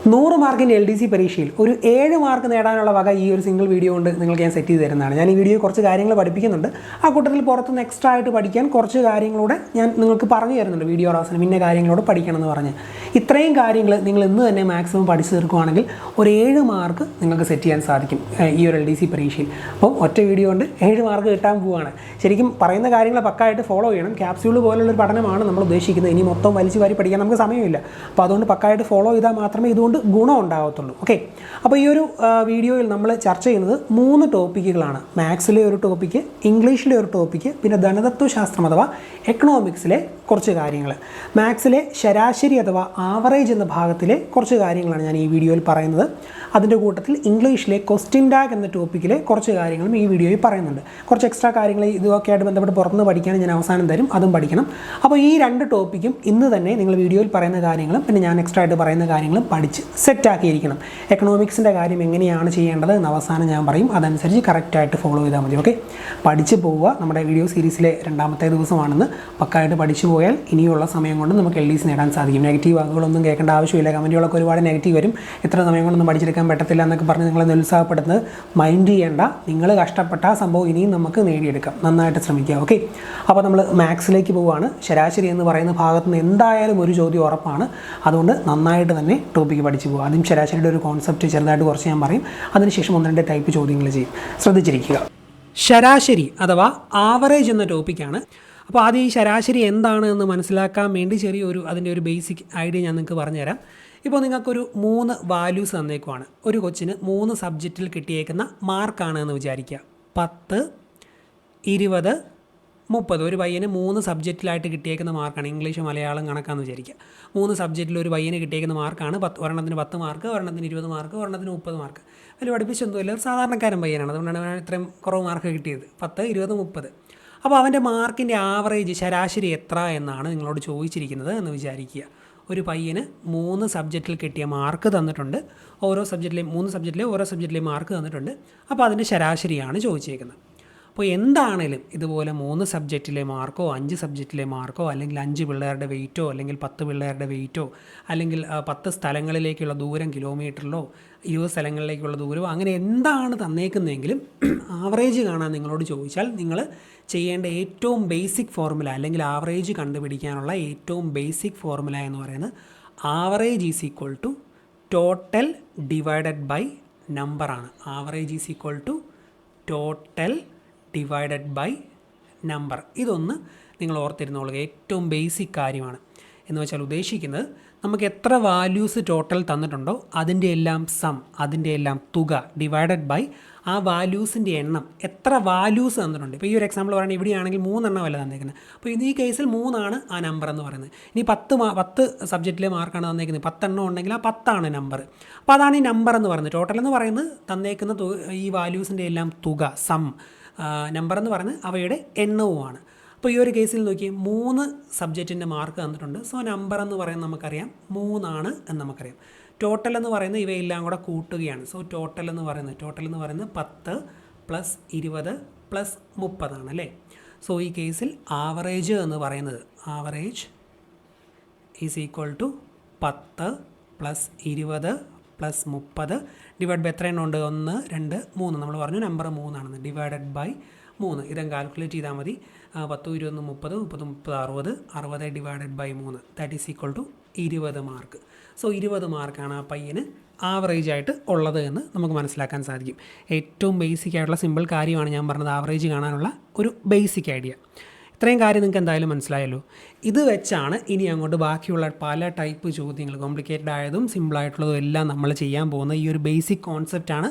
100 മാർക്കിൻ്റെ LDC പരീക്ഷയിൽ ഒരു 7 മാർക്ക് നേടാനുള്ള വക ഈ ഒരു സിംഗിൾ വീഡിയോ കൊണ്ട് നിങ്ങൾക്ക് ഞാൻ സെറ്റ് ചെയ്ത് തരുന്നതാണ്. ഞാൻ ഈ വീഡിയോ കുറച്ച് കാര്യങ്ങൾ പഠിപ്പിക്കുന്നുണ്ട്. ആ കൂട്ടത്തിൽ പുറത്തുനിന്ന് എക്സ്ട്രാ ആയിട്ട് പഠിക്കാൻ കുറച്ച് കാര്യങ്ങളൂടെ ഞാൻ നിങ്ങൾക്ക് പറഞ്ഞു തരുന്നുണ്ട്. വീഡിയോ അവസാനം ഇന്ന കാര്യങ്ങളോട് പഠിക്കണം എന്ന് പറഞ്ഞ് ഇത്രയും കാര്യങ്ങൾ നിങ്ങൾ ഇന്ന് തന്നെ മാക്സിമം പഠിച്ചു തീർക്കുകയാണെങ്കിൽ ഒരു 7 മാർക്ക് നിങ്ങൾക്ക് സെറ്റ് ചെയ്യാൻ സാധിക്കും ഈ ഒരു LDC പരീക്ഷയിൽ. അപ്പം ഒറ്റ വീഡിയോ കൊണ്ട് 7 മാർക്ക് കിട്ടാൻ പോവുകയാണ്. ശരിക്കും പറയുന്ന കാര്യങ്ങൾ പക്കായിട്ട് ഫോളോ ചെയ്യണം. ക്യാപ്സ്യൂൾ പോലുള്ളൊരു പഠനമാണ് നമ്മൾ ഉദ്ദേശിക്കുന്നത്. ഇനി മൊത്തം വലിച്ചു വാരി പഠിക്കാൻ നമുക്ക് സമയമില്ല. അപ്പോൾ അതുകൊണ്ട് പക്കായിട്ട് ഫോളോ ചെയ്താൽ മാത്രമേ ഇതുകൊണ്ട് ഗുണം ഉണ്ടാകത്തുള്ളൂ. ഓക്കെ, അപ്പോൾ ഈ ഒരു വീഡിയോയിൽ നമ്മൾ ചർച്ച ചെയ്യുന്നത് 3 ടോപ്പിക്കുകളാണ്. മാത്സിലെ ഒരു ടോപ്പിക്ക്, ഇംഗ്ലീഷിലെ ഒരു ടോപ്പിക്ക്, പിന്നെ ധനതത്വശാസ്ത്രം അഥവാ എക്കണോമിക്സിലെ കുറച്ച് കാര്യങ്ങൾ. മാത്സിലെ ശരാശരി അഥവാ ആവറേജ് എന്ന ഭാഗത്തിലെ കുറച്ച് കാര്യങ്ങളാണ് ഞാൻ ഈ വീഡിയോയിൽ പറയുന്നത്. അതിൻ്റെ കൂട്ടത്തിൽ ഇംഗ്ലീഷിലെ ക്വസ്റ്റ്യൻ ടാഗ് എന്ന ടോപ്പിക്കിലെ കുറച്ച് കാര്യങ്ങളും ഈ വീഡിയോയിൽ പറയുന്നുണ്ട്. കുറച്ച് എക്സ്ട്രാ കാര്യങ്ങൾ ഇതൊക്കെ ആയിട്ട് ബന്ധപ്പെട്ട് പുറത്തുനിന്ന് പഠിക്കാൻ ഞാൻ അവസാനം തരും, അതും പഠിക്കണം. അപ്പോൾ ഈ 2 ടോപ്പിക്കും ഇന്ന് തന്നെ നിങ്ങൾ വീഡിയോയിൽ പറയുന്ന കാര്യങ്ങളും പിന്നെ ഞാൻ എക്സ്ട്രാ ആയിട്ട് പറയുന്ന കാര്യങ്ങളും പഠിച്ച് സെറ്റാക്കിയിരിക്കണം. എക്കണോമിക്സിൻ്റെ കാര്യം എങ്ങനെയാണ് ചെയ്യേണ്ടത് എന്ന് അവസാനം ഞാൻ പറയും. അതനുസരിച്ച് കറക്റ്റായിട്ട് ഫോളോ ചെയ്താൽ മതി. ഓക്കെ, പഠിച്ച് പോവുക. നമ്മുടെ വീഡിയോ സീരീസിലെ 2ാമത്തെ ദിവസമാണെന്ന്. പക്കായിട്ട് പഠിച്ചു പോയാൽ ഇനിയുള്ള സമയം കൊണ്ട് നമുക്ക് LDC നേടാൻ സാധിക്കും. നെഗറ്റീവ് വാക്കുകളൊന്നും കേൾക്കേണ്ട ആവശ്യമില്ല. കമൻറ്റുകളൊക്കെ ഒരുപാട് നെഗറ്റീവ് വരും. എത്ര സമയം കൊണ്ടൊന്നും പഠിച്ചെടുക്കാൻ പറ്റത്തില്ല എന്നൊക്കെ പറഞ്ഞ് നിങ്ങളെ നിരുത്സാഹപ്പെടുന്നത് മൈൻഡ് ചെയ്യേണ്ട. നിങ്ങൾ കഷ്ടപ്പെട്ട ആ സംഭവം ഇനിയും നമുക്ക് നേടിയെടുക്കാം. നന്നായിട്ട് ശ്രമിക്കുക. ഓക്കെ, അപ്പോൾ നമ്മൾ മാത്സിലേക്ക് പോവുകയാണ്. ശരാശരി എന്ന് പറയുന്ന ഭാഗത്ത് നിന്ന് എന്തായാലും ഒരു ചോദ്യം ഉറപ്പാണ്. അതുകൊണ്ട് നന്നായിട്ട് തന്നെ ടോപ്പിക്ക് പഠിച്ചു പോകുക. ആദ്യം ശരാശരിയുടെ ഒരു കോൺസെപ്റ്റ് ചെറുതായിട്ട് കുറച്ച് ഞാൻ പറയും. അതിനുശേഷം 1-2 ടൈപ്പ് ചോദ്യങ്ങൾ ചെയ്യും. ശ്രദ്ധിച്ചിരിക്കുക. ശരാശരി അഥവാ ആവറേജ് എന്ന ടോപ്പിക്കാണ്. അപ്പോൾ ആദ്യം ഈ ശരാശരി എന്താണ് എന്ന് മനസ്സിലാക്കാൻ വേണ്ടി ചെറിയൊരു അതിൻ്റെ ഒരു ബേസിക് ഐഡിയ ഞാൻ നിങ്ങൾക്ക് പറഞ്ഞുതരാം. ഇപ്പോൾ നിങ്ങൾക്കൊരു 3 വാല്യൂസ് തന്നേക്കുവാണ്. ഒരു കൊച്ചിന് 3 സബ്ജക്റ്റിൽ കിട്ടിയേക്കുന്ന മാർക്കാണ് എന്ന് വിചാരിക്കുക. 10, 20, 30. ഒരു പയ്യന് 3 സബ്ജക്റ്റിലായിട്ട് കിട്ടിയേക്കുന്ന മാർക്കാണ്. ഇംഗ്ലീഷ്, മലയാളം, കണക്കാണെന്ന് വിചാരിക്കുക. 3 സബ്ജക്റ്റിൽ ഒരു പയ്യന് കിട്ടിയേക്കുന്ന മാർക്കാണ്. ഒരെണ്ണത്തിന് 10 മാർക്ക്, ഒരെണ്ണത്തിന് 20 മാർക്ക്, ഒരെണ്ണത്തിന് 30 മാർക്ക്. അതിൽ പഠിപ്പിച്ചൊന്നുമില്ല. ഒരു സാധാരണക്കാരൻ പയ്യനാണ്. അതുകൊണ്ടാണ് അവൻ ഇത്രയും കുറവ് മാർക്ക് കിട്ടിയത്. 10, 20, 30. അപ്പോൾ അവൻ്റെ മാർക്കിൻ്റെ ആവറേജ് ശരാശരി എത്ര എന്നാണ് നിങ്ങളോട് ചോദിച്ചിരിക്കുന്നത് എന്ന് വിചാരിക്കുക. ഒരു പയ്യന് 3 സബ്ജക്റ്റിൽ കിട്ടിയ മാർക്ക് തന്നിട്ടുണ്ട്. ഓരോ സബ്ജക്റ്റിലെയും 3 സബ്ജക്റ്റിലെ ഓരോ സബ്ജക്റ്റിലെയും മാർക്ക് തന്നിട്ടുണ്ട്. അപ്പോൾ അതിൻ്റെ ശരാശരിയാണ് ചോദിച്ചേക്കുന്നത്. അപ്പോൾ എന്താണേലും ഇതുപോലെ 3 സബ്ജക്റ്റിലെ മാർക്കോ 5 സബ്ജക്റ്റിലെ മാർക്കോ അല്ലെങ്കിൽ 5 പിള്ളേരുടെ വെയിറ്റോ അല്ലെങ്കിൽ 10 പിള്ളേരുടെ വെയിറ്റോ അല്ലെങ്കിൽ 10 സ്ഥലങ്ങളിലേക്കുള്ള ദൂരം കിലോമീറ്ററിലോ 20 സ്ഥലങ്ങളിലേക്കുള്ള ദൂരമോ അങ്ങനെ എന്താണ് തന്നേക്കുന്നതെങ്കിലും ആവറേജ് കാണാൻ നിങ്ങളോട് ചോദിച്ചാൽ നിങ്ങൾ ചെയ്യേണ്ട ഏറ്റവും ബേസിക് ഫോർമുല അല്ലെങ്കിൽ ആവറേജ് കണ്ടുപിടിക്കാനുള്ള ഏറ്റവും ബേസിക് ഫോർമുല എന്ന് പറയുന്നത് average is equal to total divided by നമ്പറാണ്. Average is equal to total divided by number. ഇതൊന്ന് നിങ്ങൾ ഓർത്തിരുന്നോളുക. ഏറ്റവും ബേസിക് കാര്യമാണ്. എന്ന് വെച്ചാൽ ഉദ്ദേശിക്കുന്നത് നമുക്ക് എത്ര വാല്യൂസ് ടോട്ടൽ തന്നിട്ടുണ്ടോ അതിൻ്റെ എല്ലാം സം, അതിൻ്റെ എല്ലാം തുക ഡിവൈഡഡ് ബൈ ആ വാല്യൂസിൻ്റെ എണ്ണം. എത്ര വാല്യൂസ് തന്നിട്ടുണ്ട്. ഇപ്പോൾ ഈ ഒരു എക്സാമ്പിൾ പറയുന്നത് ഇവിടെയാണെങ്കിൽ 3 എണ്ണമല്ല തന്നേക്കുന്നത്. അപ്പോൾ ഈ കേസിൽ 3 ആ നമ്പർ എന്ന് പറയുന്നത്. ഇനി 10 സബ്ജക്റ്റിലെ മാർക്കാണ് തന്നേക്കുന്നത്. 10 എണ്ണം ഉണ്ടെങ്കിൽ ആ 10 നമ്പർ. അപ്പോൾ അതാണ് ഈ നമ്പർ എന്ന് പറയുന്നത്. ടോട്ടൽ എന്ന് പറയുന്നത് തന്നേക്കുന്ന ഈ വാല്യൂസിൻ്റെ എല്ലാം തുക, സം. നമ്പർ എന്ന് പറയുന്നത് അവയുടെ എണ്ണവുമാണ്. അപ്പോൾ ഈ ഒരു കേസിൽ നോക്കിയാൽ 3 സബ്ജക്റ്റിൻ്റെ മാർക്ക് തന്നിട്ടുണ്ട്. സോ നമ്പർ എന്ന് പറയുന്നത് നമുക്കറിയാം 3 എന്ന് നമുക്കറിയാം. ടോട്ടൽ എന്ന് പറയുന്നത് ഇവയെല്ലാം കൂടെ കൂട്ടുകയാണ്. സോ ടോട്ടൽ എന്ന് പറയുന്നത് 10 + 20 + 30 അല്ലേ. സോ ഈ കേസിൽ ആവറേജ് എന്ന് പറയുന്നത് average is equal to 10 + 20 + 30 divide by എത്ര എണ്ണം ഉണ്ട്? 1, 2, 3. നമ്മൾ പറഞ്ഞു നമ്പർ 3 ആണെന്ന്. Divided by 3. ഇതങ്ങ് കാൽക്കുലേറ്റ് ചെയ്താൽ മതി. 10, 20, 30, 30, 30, 60 divided by 3 that is equal to 20 mark. So 20 മാർക്കാണ് ആ പയ്യന് ആവറേജ് ആയിട്ട് ഉള്ളത് എന്ന് നമുക്ക് മനസ്സിലാക്കാൻ സാധിക്കും. ഏറ്റവും ബേസിക് ആയിട്ടുള്ള സിമ്പിൾ കാര്യമാണ് ഞാൻ പറഞ്ഞത്, ആവറേജ് കാണാനുള്ള ഒരു ബേസിക് ഐഡിയ. ഇത്രയും കാര്യം നിങ്ങൾക്ക് എന്തായാലും മനസ്സിലായല്ലോ. ഇത് വെച്ചാണ് ഇനി അങ്ങോട്ട് ബാക്കിയുള്ള പല ടൈപ്പ് ചോദ്യങ്ങൾ, കോംപ്ലിക്കേറ്റഡ് ആയതും സിമ്പിളായിട്ടുള്ളതും എല്ലാം നമ്മൾ ചെയ്യാൻ പോകുന്ന ഈ ഒരു ബേസിക് കോൺസെപ്റ്റാണ്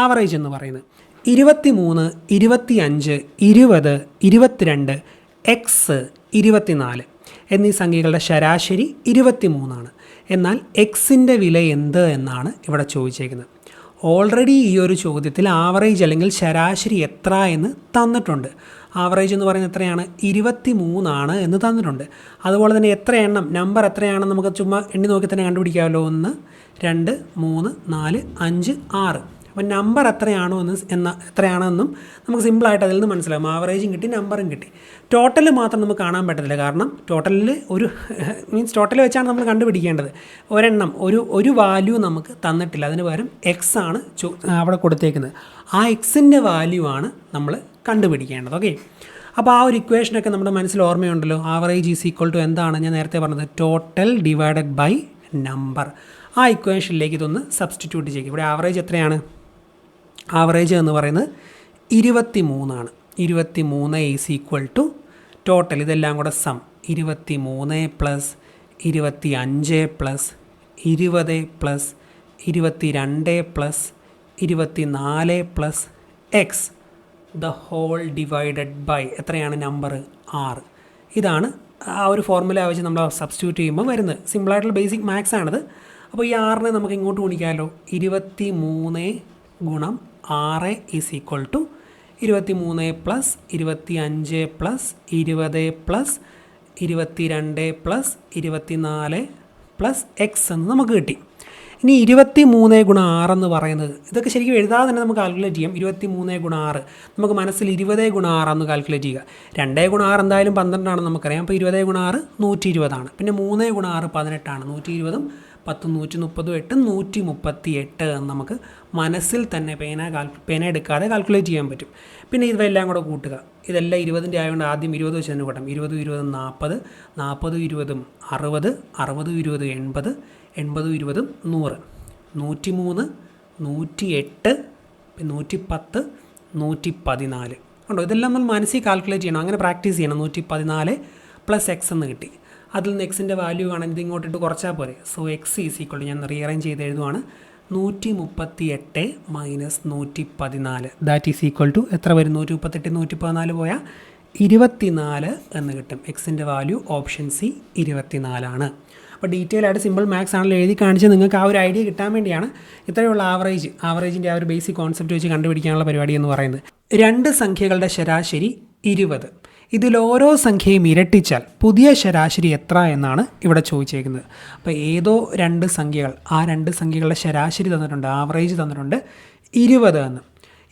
ആവറേജ് എന്ന് പറയുന്നത്. 23, 25, 20, 22, എക്സ് 24 എന്നീ സംഖ്യകളുടെ ശരാശരി 23 എന്നാൽ എക്സിൻ്റെ വില എന്ത് എന്നാണ് ഇവിടെ ചോദിച്ചേക്കുന്നത്. ഓൾറെഡി ഈ ഒരു ചോദ്യത്തിൽ ആവറേജ് അല്ലെങ്കിൽ ശരാശരി എത്ര എന്ന് തന്നിട്ടുണ്ട്. ആവറേജ് എന്ന് പറയുന്നത് എത്രയാണ്? 23 എന്ന് തന്നിട്ടുണ്ട്. അതുപോലെ തന്നെ എത്ര എണ്ണം, നമ്പർ എത്രയാണെന്ന് നമുക്ക് ചുമ്മാ എണ്ണി നോക്കി തന്നെ കണ്ടുപിടിക്കാമല്ലോ. 1, 2, 3, 4, 5, 6. അപ്പോൾ നമ്പർ എത്രയാണെന്നും നമുക്ക് സിമ്പിളായിട്ട് അതിൽ നിന്ന് മനസ്സിലാകും. ആവറേജും കിട്ടി, നമ്പറും കിട്ടി. ടോട്ടൽ മാത്രം നമുക്ക് കാണാൻ പറ്റത്തില്ല, കാരണം ടോട്ടലിൽ ടോട്ടൽ വെച്ചാണ് നമ്മൾ കണ്ടുപിടിക്കേണ്ടത്. ഒരു വാല്യൂ നമുക്ക് തന്നിട്ടില്ല, അതിന് പകരം എക്സ് ആണ് അവിടെ കൊടുത്തേക്കുന്നത്. ആ എക്സിൻ്റെ വാല്യൂ ആണ് നമ്മൾ കണ്ടുപിടിക്കേണ്ടത്. ഓക്കെ, അപ്പോൾ ആ ഒരു ഇക്വേഷനൊക്കെ നമ്മുടെ മനസ്സിൽ ഓർമ്മയുണ്ടല്ലോ. ആവറേജ് ഈസ് ഈക്വൽ ടു എന്താണ് ഞാൻ നേരത്തെ പറഞ്ഞത്, ടോട്ടൽ ഡിവൈഡഡ് ബൈ നമ്പർ. ആ ഇക്വേഷനിലേക്ക് ഇതൊന്ന് സബ്സ്റ്റിറ്റ്യൂട്ട് ചെയ്യുക. ഇവിടെ ആവറേജ് എത്രയാണ്? ആവറേജ് എന്ന് പറയുന്നത് 23 ആണ്. 23 ഈസ് ഈക്വൽ ടു ടോട്ടൽ, ഇതെല്ലാം കൂടെ sum 23 plus 25 plus 20 plus 22 plus 24 plus X the whole divided by എത്രയാണ് നമ്പർ? 6. ഇതാണ് ആ ഒരു ഫോർമുല വെച്ച് നമ്മൾ സബ്സ്റ്റിറ്റ്യൂട്ട് ചെയ്യുമ്പോൾ വരുന്നത്. സിമ്പിളായിട്ടുള്ള ബേസിക് മാത്സ് ആണിത്. അപ്പോൾ ഈ 6നെ നമുക്ക് ഇങ്ങോട്ട് ഗുണിക്കാമല്ലോ. 23 ഗുണം 6 is equal to 23 plus 25 plus 20 plus 22 plus 24 plus X എന്ന് നമുക്ക് കിട്ടി. ഇനി 23 ഗുണം 6 എന്ന് പറയുന്നത്, ഇതൊക്കെ ശരിക്കും എഴുതാതെ തന്നെ നമുക്ക് കാൽക്കുലേറ്റ് ചെയ്യാം. 23 ഗുണം 6 നമുക്ക് മനസ്സിൽ 20 ഗുണം 6 എന്ന് കാൽക്കുലേറ്റ് ചെയ്യുക. 2 ഗുണം 6 എന്തായാലും 12 ആണെന്ന് നമുക്കറിയാം. അപ്പോൾ 20 ഗുണം 6 120 ആണ്. പിന്നെ 3 ഗുണം 6 18 ആണ്. 120ഉം 10 130 8 138 എന്ന് നമുക്ക് മനസ്സിൽ തന്നെ പേന എടുക്കാതെ കാൽക്കുലേറ്റ് ചെയ്യാൻ പറ്റും. പിന്നെ ഇതെല്ലാം കൂടെ കൂട്ടുക. ഇതെല്ലാം 20ൻ്റെ ആയതുകൊണ്ട് ആദ്യം 20 വെച്ച് തന്നെ കൂട്ടാം. 20 20 40, 40 20 60, 60 20 80, 80 20 100, 103 108 110 114 ഉണ്ടോ. ഇതെല്ലാം നമ്മൾ മനസ്സിൽ കാൽക്കുലേറ്റ് ചെയ്യണം, അങ്ങനെ പ്രാക്ടീസ് ചെയ്യണം. 114 പ്ലസ് എക്സ് എന്ന് കിട്ടി. അതിൽ നിന്ന് എക്സിൻ്റെ വാല്യൂ കാണാൻ ഇത് ഇങ്ങോട്ടിട്ട് കുറച്ചാൽ പോരെ. So X is equal to, ഞാൻ റീഅറേഞ്ച് ചെയ്ത് എഴുതുവാണ്, 138 minus 114 that is equal to എത്ര വരും? 138 114 പോയാൽ 24 എന്ന് കിട്ടും. എക്സിൻ്റെ വാല്യൂ ഓപ്ഷൻ സി 24 ആണ്. അപ്പോൾ ഡീറ്റെയിൽ ആയിട്ട് സിമ്പിൾ മാത്സ് ആണല്ലോ എഴുതി കാണിച്ച് നിങ്ങൾക്ക് ആ ഒരു ഐഡിയ കിട്ടാൻ വേണ്ടിയാണ്. ഇത്രയുള്ള ആവറേജിൻ്റെ ആ ഒരു ബേസിക് കോൺസെപ്റ്റ് വെച്ച് കണ്ടുപിടിക്കാനുള്ള പരിപാടി എന്ന് പറയുന്നത്. 2 സംഖ്യകളുടെ ശരാശരി 20. ഇതിൽ ഓരോ സംഖ്യയും ഇരട്ടിച്ചാൽ പുതിയ ശരാശരി എത്ര എന്നാണ് ഇവിടെ ചോദിച്ചേക്കുന്നത്. അപ്പോൾ ഏതോ 2 സംഖ്യകൾ, ആ 2 സംഖ്യകളുടെ ശരാശരി തന്നിട്ടുണ്ട്, ആവറേജ് തന്നിട്ടുണ്ട് 20 എന്ന്.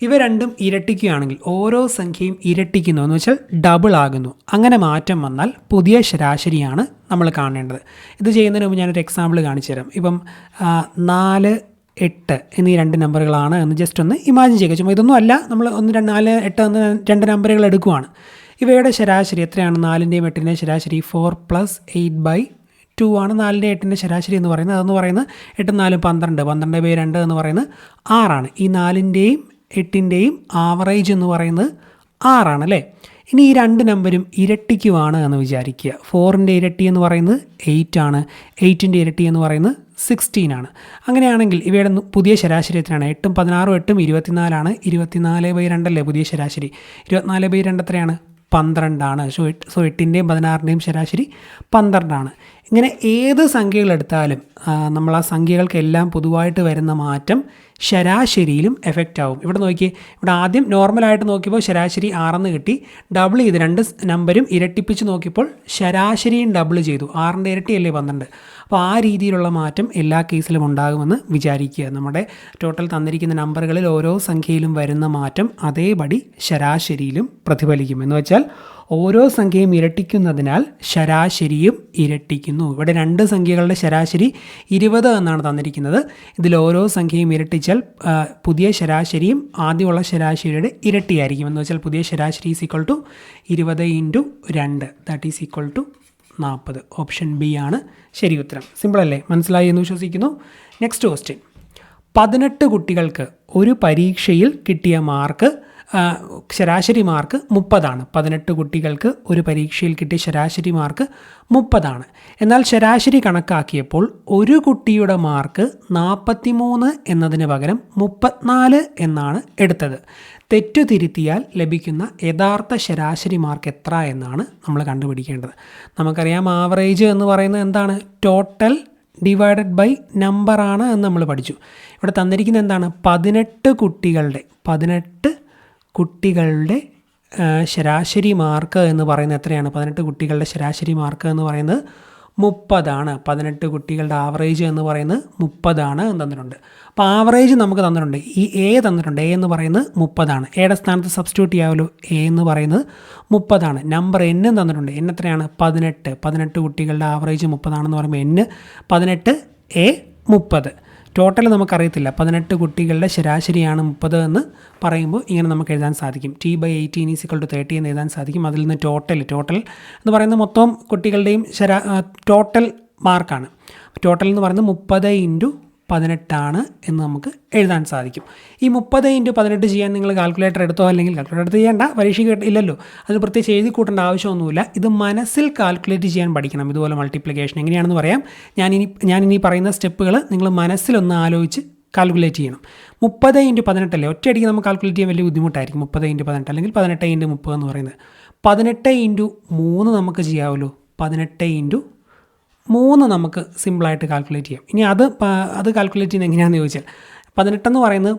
ഇവ രണ്ടും ഇരട്ടിക്കുകയാണെങ്കിൽ, ഓരോ സംഖ്യയും ഇരട്ടിക്കുന്നു എന്ന് വെച്ചാൽ ഡബിൾ ആകുന്നു, അങ്ങനെ മാറ്റം വന്നാൽ പുതിയ ശരാശരിയാണ് നമ്മൾ കാണേണ്ടത്. ഇത് ചെയ്യുന്നതിന് മുമ്പ് ഞാനൊരു എക്സാമ്പിൾ കാണിച്ചു തരാം. ഇപ്പം 4 8 എന്നീ 2 നമ്പറുകളാണ് എന്ന് ജസ്റ്റ് ഒന്ന് ഇമാജിൻ ചെയ്യുക. ചുമ്മാ ഇതൊന്നും അല്ല, നമ്മൾ 4 8 എന്ന് 2 നമ്പറുകൾ എടുക്കുവാണ്. ഇവയുടെ ശരാശരി എത്രയാണ്? 4ൻ്റെയും 8ൻ്റെയും ശരാശരി 4 + 8/2 ആണ്. 4ൻ്റെ 8ൻ്റെ ശരാശരി എന്ന് പറയുന്നത്, അതെന്ന് പറയുന്നത് 8 4 12, 12/2 എന്ന് പറയുന്നത് 6 ഈ 4ൻ്റെയും 8ൻ്റെയും ആവറേജ് എന്ന് പറയുന്നത് 6 അല്ലേ. ഇനി ഈ 2 നമ്പരും ഇരട്ടിക്കുവാണ് എന്ന് വിചാരിക്കുക. 4ൻ്റെ ഇരട്ടി എന്ന് പറയുന്നത് 8 ആണ്, 8ൻ്റെ ഇരട്ടി എന്ന് പറയുന്നത് 16 ആണ്. അങ്ങനെയാണെങ്കിൽ ഇവയുടെ പുതിയ ശരാശരി എത്രയാണ്? 8 16 8 24 ആണ്. 24/2 അല്ലേ പുതിയ ശരാശരി. 24/2 എത്രയാണ്? 12 ആണ്. സോ 8ൻ്റെയും 16ൻ്റെയും ശരാശരി 12 ആണ്. ഇങ്ങനെ ഏത് സംഖ്യകളെടുത്താലും നമ്മൾ ആ സംഖ്യകൾക്കെല്ലാം പൊതുവായിട്ട് വരുന്ന മാറ്റം ശരാശരിയിലും എഫക്റ്റ് ആവും. ഇവിടെ നോക്കിയേ, ഇവിടെ ആദ്യം നോർമലായിട്ട് നോക്കിയപ്പോൾ ശരാശരി 6 കിട്ടി. ഡബിൾ ചെയ്ത് 2 നമ്പരും ഇരട്ടിപ്പിച്ച് നോക്കിയപ്പോൾ ശരാശരിയും ഡബിൾ ചെയ്തു. 6ൻ്റെ ഇരട്ടിയല്ലേ 12. അപ്പോൾ ആ രീതിയിലുള്ള മാറ്റം എല്ലാ കേസിലും ഉണ്ടാകുമെന്ന് വിചാരിക്കുക. നമ്മുടെ ടോട്ടൽ തന്നിരിക്കുന്ന നമ്പറുകളിൽ ഓരോ സംഖ്യയിലും വരുന്ന മാറ്റം അതേപടി ശരാശരിയിലും പ്രതിഫലിക്കും. എന്ന് വെച്ചാൽ ഓരോ സംഖ്യയും ഇരട്ടിക്കുന്നതിനാൽ ശരാശരിയും ഇരട്ടിക്കുന്നു. ഇവിടെ 2 സംഖ്യകളുടെ ശരാശരി 20 എന്നാണ് തന്നിരിക്കുന്നത്. ഇതിൽ ഓരോ സംഖ്യയും ഇരട്ടിച്ചാൽ പുതിയ ശരാശരിയും ആദ്യമുള്ള ശരാശരിയുടെ ഇരട്ടിയായിരിക്കും. എന്ന് വെച്ചാൽ പുതിയ ശരാശരി is equal to 20 × 2 that is equal to 40. Option B ആണ് ശരി ഉത്തരം. സിമ്പിളല്ലേ? മനസ്സിലായി എന്ന് വിശ്വസിക്കുന്നു. Next question. 18 കുട്ടികൾക്ക് ഒരു പരീക്ഷയിൽ കിട്ടിയ മാർക്ക് ശരാശരി മാർക്ക് 30 18 കുട്ടികൾക്ക് ഒരു പരീക്ഷയിൽ കിട്ടിയ ശരാശരി മാർക്ക് 30. എന്നാൽ ശരാശരി കണക്കാക്കിയപ്പോൾ ഒരു കുട്ടിയുടെ മാർക്ക് 43 എന്നതിന് പകരം 34 എന്നാണ് എടുത്തത്. തെറ്റു തിരുത്തിയാൽ ലഭിക്കുന്ന യഥാർത്ഥ ശരാശരി മാർക്ക് എത്ര എന്നാണ് നമ്മൾ കണ്ടുപിടിക്കേണ്ടത്. നമുക്കറിയാം ആവറേജ് എന്ന് പറയുന്നത് എന്താണ്? ടോട്ടൽ ഡിവൈഡഡ് ബൈ നമ്പറാണ് എന്ന് നമ്മൾ പഠിച്ചു. ഇവിടെ തന്നിരിക്കുന്നത് എന്താണ്? 18 കുട്ടികളുടെ ശരാശരി മാർക്ക് എന്ന് പറയുന്നത് എത്രയാണ്? 18 കുട്ടികളുടെ ശരാശരി മാർക്ക് എന്ന് പറയുന്നത് 30 18 കുട്ടികളുടെ ആവറേജ് എന്ന് പറയുന്നത് 30 എന്ന് തന്നിട്ടുണ്ട്. അപ്പോൾ ആവറേജ് നമുക്ക് തന്നിട്ടുണ്ട്. ഈ എ തന്നിട്ടുണ്ട്. എ എന്ന് പറയുന്നത് 30. എയുടെ സ്ഥാനത്ത് സബ്സ്റ്റിറ്റ്യൂട്ട് ചെയ്യാമല്ലോ. എ എന്ന് പറയുന്നത് 30. നമ്പർ എന്നും തന്നിട്ടുണ്ട്. എൻ എത്രയാണ്? 18 കുട്ടികളുടെ ആവറേജ് 30 പറയുമ്പോൾ എൻ 18, എ 30. ടോട്ടൽ നമുക്കറിയത്തില്ല. 18 കുട്ടികളുടെ ശരാശരിയാണ് 30 എന്ന് പറയുമ്പോൾ ഇങ്ങനെ നമുക്ക് എഴുതാൻ സാധിക്കും. T/18 = 30 എന്ന് എഴുതാൻ സാധിക്കും. അതിൽ നിന്ന് ടോട്ടൽ എന്ന് പറയുന്നത് മൊത്തം കുട്ടികളുടെയും ടോട്ടൽ മാർക്കാണ്. ടോട്ടൽ എന്ന് പറയുന്നത് 30 × 18 എന്ന് നമുക്ക് എഴുതാൻ സാധിക്കും. ഈ 30 × 18 ചെയ്യാൻ നിങ്ങൾ കാൽക്കുലേറ്റർ എടുത്തോ, അല്ലെങ്കിൽ കാൽക്കുലേറ്റർ എടുത്ത് ചെയ്യേണ്ട, പരീക്ഷയ്ക്ക് ഇല്ലല്ലോ, അത് പ്രത്യേകിച്ച് എഴുതി കൂട്ടേണ്ട ആവശ്യമൊന്നുമില്ല. ഇത് മനസ്സിൽ കാൽക്കുലേറ്റ് ചെയ്യാൻ പഠിക്കണം. ഇതുപോലെ മൾട്ടിപ്ലിക്കേഷൻ എങ്ങനെയാണെന്ന് പറയാം. ഞാനിനി പറയുന്ന സ്റ്റെപ്പുകൾ നിങ്ങൾ മനസ്സിലൊന്ന് ആലോചിച്ച് കാൽക്കുലേറ്റ് ചെയ്യണം. 30 × 18 അല്ലേ, ഒറ്റയടിക്ക് നമുക്ക് കാൽക്കുലേറ്റ് ചെയ്യാൻ വലിയ ബുദ്ധിമുട്ടായിരിക്കും. 30 × 18 അല്ലെങ്കിൽ 18 × 30 എന്ന് പറയുന്നത്. 18 × 3 നമുക്ക് ചെയ്യാമല്ലോ. 18 × 3 നമുക്ക് സിമ്പിളായിട്ട് കാൽക്കുലേറ്റ് ചെയ്യാം. ഇനി അത് കാൽക്കുലേറ്റ് ചെയ്യുന്നത് എങ്ങനെയാണെന്ന് ചോദിച്ചാൽ, 18 എന്ന് പറയുന്നത്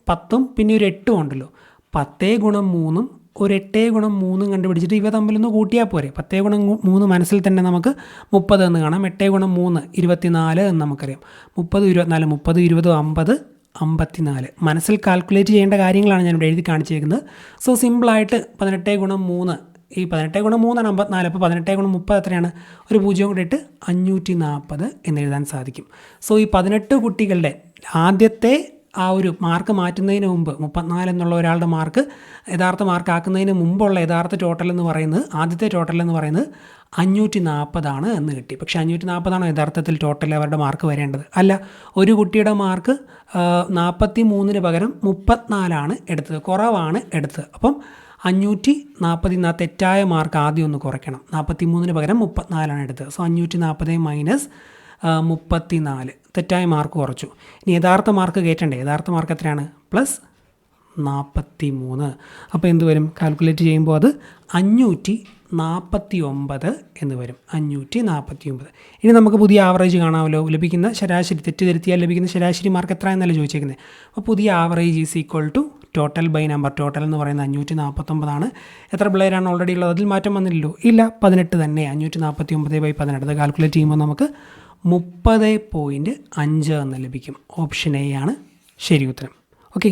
10 പിന്നെ ഒരു 8 ഉണ്ടല്ലോ. 10 × 3 ഒരു 8 × 3 കണ്ടുപിടിച്ചിട്ട് ഇവ തമ്മിലൊന്ന് കൂട്ടിയാൽ പോരെ. 10 × 3 മനസ്സിൽ തന്നെ നമുക്ക് 30 എന്ന് കാണാം. 8 × 3 24 എന്ന് നമുക്കറിയാം. 30 24 30 20 50 54. മനസ്സിൽ കാൽക്കുലേറ്റ് ചെയ്യേണ്ട കാര്യങ്ങളാണ് ഞാനിവിടെ എഴുതി കാണിച്ചേക്കുന്നത്. സോ സിമ്പിളായിട്ട് 18 × 3, ഈ 18 × 3 ആണ് 54. അപ്പോൾ 18 × 30 എത്രയാണ്? ഒരു 0 കൂടെ ഇട്ട് 540 എന്ന് എഴുതാൻ സാധിക്കും. സോ ഈ 18 കുട്ടികളുടെ ആദ്യത്തെ ആ ഒരു മാർക്ക് മാറ്റുന്നതിന് മുമ്പ് 34 എന്നുള്ള ഒരാളുടെ മാർക്ക് യഥാർത്ഥ മാർക്ക് ആക്കുന്നതിന് മുമ്പുള്ള യഥാർത്ഥ ടോട്ടൽ എന്ന് പറയുന്നത്, ആദ്യത്തെ ടോട്ടൽ എന്ന് പറയുന്നത് 540 എന്ന് കിട്ടി. പക്ഷേ 540 യഥാർത്ഥത്തിൽ ടോട്ടൽ അവരുടെ മാർക്ക് വരേണ്ടത്? അല്ല, ഒരു കുട്ടിയുടെ മാർക്ക് 43 പകരം 34 എടുത്തത്, കുറവാണ് എടുത്തത്. അപ്പം 540 തെറ്റായ മാർക്ക് ആദ്യം ഒന്ന് കുറയ്ക്കണം. 43 പകരം 34 എടുത്തത്. സോ 540 - 34 തെറ്റായ മാർക്ക് കുറച്ചു. ഇനി യഥാർത്ഥ മാർക്ക് കയറ്റണ്ടേ? യഥാർത്ഥ മാർക്ക് എത്രയാണ്? +43. അപ്പോൾ എന്ത് വരും? കാൽക്കുലേറ്റ് ചെയ്യുമ്പോൾ അത് 549 എന്ന് വരും. 549. ഇനി നമുക്ക് പുതിയ ആവറേജ് കാണാമല്ലോ. ലഭിക്കുന്ന ശരാശരി, തെറ്റിദ്ധരുത്തിയാൽ ലഭിക്കുന്ന ശരാശരി മാർക്ക് എത്ര എന്നല്ല ചോദിച്ചേക്കുന്നത്. അപ്പോൾ പുതിയ average = total by number. Total എന്ന് പറയുന്നത് 549. എത്ര പിള്ളേരാണ് ഓൾറെഡി ഉള്ളത്? അതിൽ മാറ്റം വന്നില്ലല്ലോ. ഇല്ല, 18 തന്നെ. 549/18 കാൽക്കുലേറ്റ് ചെയ്യുമ്പോൾ നമുക്ക് 30.5 എന്ന് ലഭിക്കും. ഓപ്ഷൻ എ ആണ് ശരി ഉത്തരം. ഓക്കെ,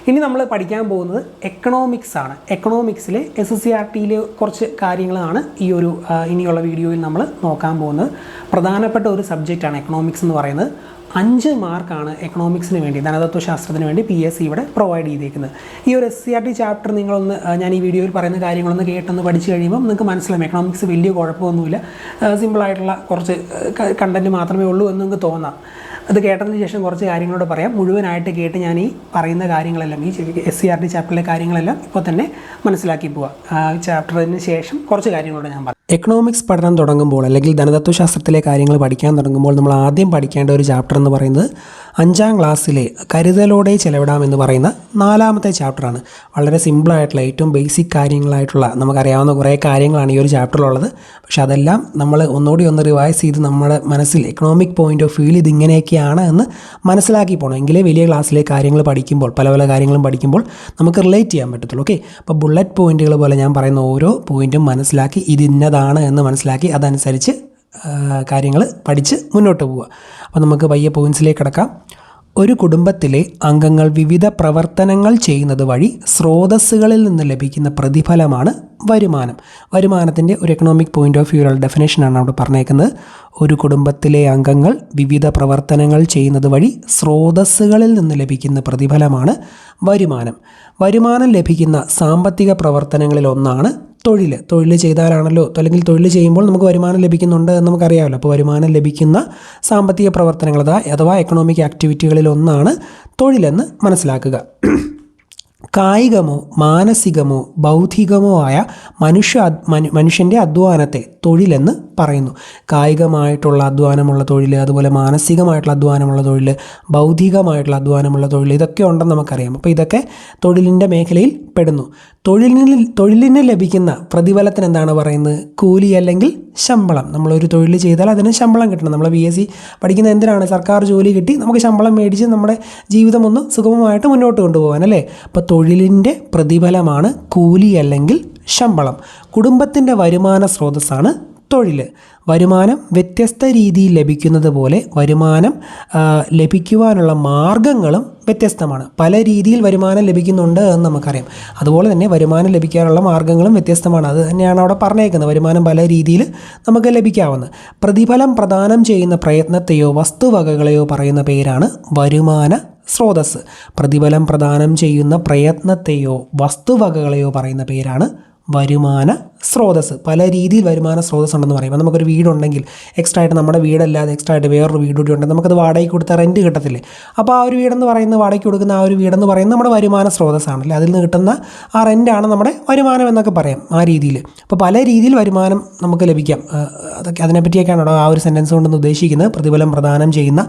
ഇനി നമ്മൾ പഠിക്കാൻ പോകുന്നത് എക്കണോമിക്സ് ആണ്. എക്കണോമിക്സിൽ SSCRTയിൽ കുറച്ച് കാര്യങ്ങളാണ് ഈ ഒരു ഇനിയുള്ള വീഡിയോയിൽ നമ്മൾ നോക്കാൻ പോകുന്നത്. പ്രധാനപ്പെട്ട ഒരു സബ്ജക്റ്റാണ് എക്കണോമിക്സ് എന്ന് പറയുന്നത്. 5 മാർക്കാണ് എക്കണോമിക്സിന് വേണ്ടി, ധനതത്വശാസ്ത്രത്തിന് വേണ്ടി PSC ഇവിടെ പ്രൊവൈഡ് ചെയ്തേക്കുന്നത്. ഈ ഒരു SCRT ചാപ്റ്റർ നിങ്ങളൊന്ന് ഞാൻ ഈ വീഡിയോയിൽ പറയുന്ന കാര്യങ്ങളൊന്ന് കേട്ടൊന്ന് പഠിച്ചു കഴിയുമ്പോൾ നിങ്ങൾക്ക് മനസ്സിലാവും എക്കണോമിക്സ് വലിയ കുഴപ്പമൊന്നുമില്ല, സിമ്പിളായിട്ടുള്ള കുറച്ച് കണ്ടൻറ്റ് മാത്രമേ ഉള്ളൂ എന്ന് നിങ്ങൾക്ക് തോന്നാം. അത് കേട്ടതിന് ശേഷം കുറച്ച് കാര്യങ്ങളോട് പറയാം. മുഴുവനായിട്ട് കേട്ട് ഞാൻ ഈ പറയുന്ന കാര്യങ്ങളെല്ലാം, ഈ SCRT ചാപ്റ്ററിലെ കാര്യങ്ങളെല്ലാം ഇപ്പോൾ തന്നെ മനസ്സിലാക്കി പോവാം. ചാപ്റ്ററിന് ശേഷം കുറച്ച് കാര്യങ്ങളോട് ഞാൻ പറയാം. എക്കണോമിക്സ് പഠനം തുടങ്ങുമ്പോൾ, അല്ലെങ്കിൽ ധനതത്വശാസ്ത്രത്തിലെ കാര്യങ്ങൾ പഠിക്കാൻ തുടങ്ങുമ്പോൾ നമ്മൾ ആദ്യം പഠിക്കേണ്ട ഒരു ചാപ്റ്റർ എന്ന് പറയുന്നത് 5ാം ക്ലാസ്സിലെ കരുതലോടെ ചെലവിടാം എന്ന് പറയുന്ന 4ാമത്തെ ചാപ്റ്ററാണ്. വളരെ സിമ്പിളായിട്ടുള്ള, ഏറ്റവും ബേസിക് കാര്യങ്ങളായിട്ടുള്ള, നമുക്കറിയാവുന്ന കുറേ കാര്യങ്ങളാണ് ഈ ഒരു ചാപ്റ്ററിലുള്ളത്. പക്ഷെ അതെല്ലാം നമ്മൾ ഒന്നുകൂടി ഒന്ന് റിവൈസ് ചെയ്ത് നമ്മുടെ മനസ്സിൽ എക്കണോമിക് പോയിൻ്റ് ഓഫ് വ്യൂവിൽ ഇതിങ്ങനെയൊക്കെയാണ് എന്ന് മനസ്സിലാക്കി പോകണം. എങ്കിലേ വലിയ ക്ലാസ്സിലെ കാര്യങ്ങൾ പഠിക്കുമ്പോൾ, പല പല കാര്യങ്ങളും പഠിക്കുമ്പോൾ നമുക്ക് റിലേറ്റ് ചെയ്യാൻ പറ്റത്തുള്ളൂ. ഓക്കെ, അപ്പോൾ ബുള്ളറ്റ് പോയിൻറ്റുകൾ പോലെ ഞാൻ പറയുന്ന ഓരോ പോയിൻറ്റും മനസ്സിലാക്കി ഇത് ഇന്നതാണ് എന്ന് മനസ്സിലാക്കി അതനുസരിച്ച് കാര്യങ്ങൾ പഠിച്ച് മുന്നോട്ട് പോവുക. അപ്പോൾ നമുക്ക് പയ്യെ പോയിൻറ്റ്സിലേക്ക് കിടക്കാം. ഒരു കുടുംബത്തിലെ അംഗങ്ങൾ വിവിധ പ്രവർത്തനങ്ങൾ ചെയ്യുന്നത് വഴി സ്രോതസ്സുകളിൽ നിന്ന് ലഭിക്കുന്ന പ്രതിഫലമാണ് വരുമാനം. വരുമാനത്തിൻ്റെ ഒരു എക്കണോമിക് പോയിൻ്റ് ഓഫ് വ്യൂവിലുള്ള ഡെഫിനേഷനാണ് അവിടെ പറഞ്ഞേക്കുന്നത്. ഒരു കുടുംബത്തിലെ അംഗങ്ങൾ വിവിധ പ്രവർത്തനങ്ങൾ ചെയ്യുന്നത് വഴി സ്രോതസ്സുകളിൽ നിന്ന് ലഭിക്കുന്ന പ്രതിഫലമാണ് വരുമാനം. വരുമാനം ലഭിക്കുന്ന സാമ്പത്തിക പ്രവർത്തനങ്ങളിൽ ഒന്നാണ് തൊഴിൽ. തൊഴിൽ ചെയ്താലാണല്ലോ, അല്ലെങ്കിൽ തൊഴിൽ ചെയ്യുമ്പോൾ നമുക്ക് വരുമാനം ലഭിക്കുന്നുണ്ട് എന്ന് നമുക്കറിയാമല്ലോ. അപ്പോൾ വരുമാനം ലഭിക്കുന്ന സാമ്പത്തിക പ്രവർത്തനങ്ങൾ അഥവാ എക്കണോമിക് ആക്ടിവിറ്റികളിൽ ഒന്നാണ് തൊഴിലെന്ന് മനസ്സിലാക്കുക. കായികമോ മാനസികമോ ബൗദ്ധികമോ ആയ മനുഷ്യൻ്റെ അധ്വാനത്തെ തൊഴിലെന്ന് പറയുന്നു. കായികമായിട്ടുള്ള അധ്വാനമുള്ള തൊഴിൽ, അതുപോലെ മാനസികമായിട്ടുള്ള അധ്വാനമുള്ള തൊഴിൽ, ബൗദ്ധികമായിട്ടുള്ള അധ്വാനമുള്ള തൊഴിൽ, ഇതൊക്കെ ഉണ്ടെന്ന് നമുക്കറിയാം. അപ്പോൾ ഇതൊക്കെ തൊഴിലിൻ്റെ മേഖലയിൽ പെടുന്നു. തൊഴിലിന് ലഭിക്കുന്ന പ്രതിഫലത്തിന് എന്താണ് പറയുന്നത്? കൂലി അല്ലെങ്കിൽ ശമ്പളം. നമ്മളൊരു തൊഴിൽ ചെയ്താൽ അതിന് ശമ്പളം കിട്ടണം. നമ്മൾ PSC പഠിക്കുന്ന എന്തിനാണ്? സർക്കാർ ജോലി കിട്ടി നമുക്ക് ശമ്പളം മേടിച്ച് നമ്മുടെ ജീവിതം ഒന്ന് സുഗമമായിട്ട് മുന്നോട്ട് കൊണ്ടുപോകാൻ അല്ലേ. അപ്പോൾ തൊഴിലിൻ്റെ പ്രതിഫലമാണ് കൂലി അല്ലെങ്കിൽ ശമ്പളം. കുടുംബത്തിൻ്റെ വരുമാന സ്രോതസ്സാണ് തൊഴിൽ. വരുമാനം വ്യത്യസ്ത രീതിയിൽ ലഭിക്കുന്നത് പോലെ വരുമാനം ലഭിക്കുവാനുള്ള മാർഗങ്ങളും വ്യത്യസ്തമാണ്. പല രീതിയിൽ വരുമാനം ലഭിക്കുന്നുണ്ട് എന്ന് നമുക്കറിയാം. അതുപോലെ തന്നെ വരുമാനം ലഭിക്കാനുള്ള മാർഗ്ഗങ്ങളും വ്യത്യസ്തമാണ്. അത് തന്നെയാണ് അവിടെ പറഞ്ഞേക്കുന്നത്. വരുമാനം പല രീതിയിൽ നമുക്ക് ലഭിക്കാവുന്നത്. പ്രതിഫലം പ്രദാനം ചെയ്യുന്ന പ്രയത്നത്തെയോ വസ്തുവകകളെയോ പറയുന്ന പേരാണ് വരുമാന സ്രോതസ്സ്. പ്രതിഫലം പ്രദാനം ചെയ്യുന്ന പ്രയത്നത്തെയോ വസ്തുവകകളെയോ പറയുന്ന പേരാണ് വരുമാന സ്രോതസ്സ്. പല രീതിയിൽ വരുമാന സ്രോതസ്സ് ഉണ്ടെന്ന് പറയുമ്പോൾ നമുക്കൊരു വീടുണ്ടെങ്കിൽ എക്സ്ട്രാ ആയിട്ട് നമ്മുടെ വീടല്ലാതെ എക്സ്ട്രാ ആയിട്ട് വേറൊരു വീട് കൂടി ഉണ്ടെങ്കിൽ നമുക്കത് വാടകയ്ക്ക് കൊടുത്താൽ റെൻറ്റ് കിട്ടത്തില്ലേ? അപ്പോൾ ആ ഒരു വീടെന്ന് പറയുന്നത് വാടകയ്ക്ക് കൊടുക്കുന്ന ആ ഒരു വീടെന്ന് പറയുന്നത് നമ്മുടെ വരുമാന സ്രോതസ്സാണല്ലേ. അതിൽ നിന്ന് കിട്ടുന്ന ആ റെൻറ്റാണ് നമ്മുടെ വരുമാനം എന്നൊക്കെ പറയാം ആ രീതിയിൽ. അപ്പോൾ പല രീതിയിൽ വരുമാനം നമുക്ക് ലഭിക്കാം. അതൊക്കെ അതിനെപ്പറ്റിയൊക്കെയാണ് അവിടെ ആ ഒരു സെൻറ്റൻസ് കൊണ്ടെന്ന് ഉദ്ദേശിക്കുന്നത്. പ്രതിഫലം പ്രദാനം ചെയ്യുന്ന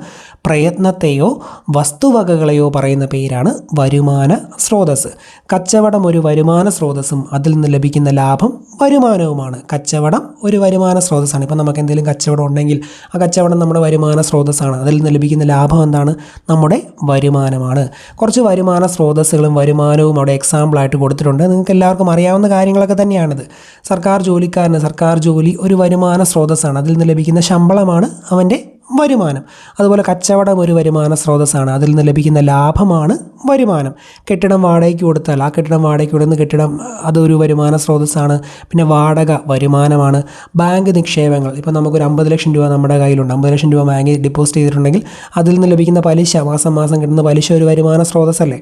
പ്രയത്നത്തെയോ വസ്തുവകകളെയോ പറയുന്ന പേരാണ് വരുമാന സ്രോതസ്സ്. കച്ചവടം ഒരു വരുമാന സ്രോതസ്സും അതിൽ നിന്ന് ലഭിക്കുന്ന ലാഭം വരുമാനവുമാണ്. കച്ചവടം ഒരു വരുമാന സ്രോതസ്സാണ്. ഇപ്പം നമുക്ക് എന്തെങ്കിലും കച്ചവടം ഉണ്ടെങ്കിൽ ആ കച്ചവടം നമ്മുടെ വരുമാന സ്രോതസ്സാണ്. അതിൽ നിന്ന് ലഭിക്കുന്ന ലാഭം എന്താണ്? നമ്മുടെ വരുമാനമാണ്. കുറച്ച് വരുമാന സ്രോതസ്സുകളും വരുമാനവും അവിടെ എക്സാമ്പിളായിട്ട് കൊടുത്തിട്ടുണ്ട്. നിങ്ങൾക്ക് എല്ലാവർക്കും അറിയാവുന്ന കാര്യങ്ങളൊക്കെ തന്നെയാണിത്. സർക്കാർ ജോലിക്കാരന് സർക്കാർ ജോലി ഒരു വരുമാന സ്രോതസ്സാണ്. അതിൽ നിന്ന് ലഭിക്കുന്ന ശമ്പളമാണ് അവൻ്റെ വരുമാനം. അതുപോലെ കച്ചവടം ഒരു വരുമാന സ്രോതസ്സാണ്. അതിൽ നിന്ന് ലഭിക്കുന്ന ലാഭമാണ് വരുമാനം. കെട്ടിടം വാടകയ്ക്ക് കൊടുത്താൽ ആ കെട്ടിടം വാടകയ്ക്ക് കൊടുക്കുന്ന കെട്ടിടം അതൊരു വരുമാന സ്രോതസ്സാണ്. പിന്നെ വാടക വരുമാനമാണ്. ബാങ്ക് നിക്ഷേപങ്ങൾ, ഇപ്പോൾ നമുക്കൊരു 50 ലക്ഷം രൂപ നമ്മുടെ കയ്യിലുണ്ട്. 50 ലക്ഷം രൂപ ബാങ്കിൽ ഡെപ്പോസിറ്റ് ചെയ്തിട്ടുണ്ടെങ്കിൽ അതിൽ നിന്ന് ലഭിക്കുന്ന പലിശ, മാസം മാസം കിട്ടുന്ന പലിശ ഒരു വരുമാന സ്രോതസ്സല്ലേ.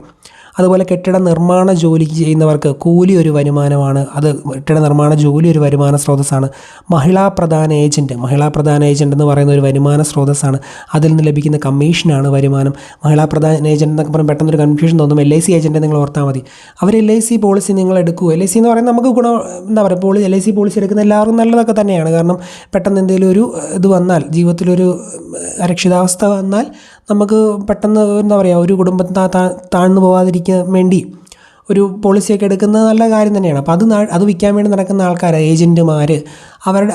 അതുപോലെ കെട്ടിട നിർമ്മാണ ജോലി ചെയ്യുന്നവർക്ക് കൂലി ഒരു വരുമാനമാണ്. അത് കെട്ടിട നിർമ്മാണ ജോലി ഒരു വരുമാന സ്രോതസ്സാണ്. മഹിളാ പ്രധാന ഏജൻറ്റ് എന്ന് പറയുന്ന ഒരു വരുമാന സ്രോതസ്സാണ്. അതിൽ നിന്ന് ലഭിക്കുന്ന കമ്മീഷനാണ് വരുമാനം. മഹിളാ പ്രധാന ഏജൻറ്റ് എന്നൊക്കെ പറഞ്ഞാൽ പെട്ടെന്നൊരു കൺഫ്യൂഷൻ തോന്നും. LIC ഏജൻറ്റ് നിങ്ങൾ ഓർത്താൽ മതി. അവർ LIC പോളിസി നിങ്ങൾ എടുക്കൂ. LIC എന്ന് പറയുന്നത് നമുക്ക് എന്താ പറയുക, LIC പോളിസി എടുക്കുന്ന എല്ലാവർക്കും നല്ലതൊക്കെ തന്നെയാണ്. കാരണം പെട്ടെന്ന് എന്തെങ്കിലും ഒരു ഇത് വന്നാൽ, ജീവിതത്തിലൊരു അരക്ഷിതാവസ്ഥ വന്നാൽ നമുക്ക് പെട്ടെന്ന് എന്താ പറയുക, ഒരു കുടുംബം താഴ്ന്നു പോകാതിരിക്കാൻ വേണ്ടി ഒരു പോളിസിയൊക്കെ എടുക്കുന്നത് നല്ല കാര്യം തന്നെയാണ്. അപ്പോൾ അത് വിൽക്കാൻ വേണ്ടി നടക്കുന്ന ആൾക്കാർ, ഏജൻറ്റുമാർ,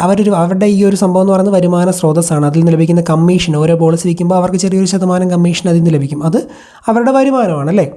അവരുടെ ഈ ഒരു സംഭവം എന്ന് പറയുന്നത് വരുമാന സ്രോതസ്സാണ്. അതിൽ നിന്ന് ലഭിക്കുന്ന കമ്മീഷൻ, ഓരോ പോളിസി വിൽക്കുമ്പോൾ അവർക്ക് ചെറിയൊരു ശതമാനം കമ്മീഷൻ അതിൽ നിന്ന് ലഭിക്കും. അത് അവരുടെ വരുമാനമാണല്ലേ.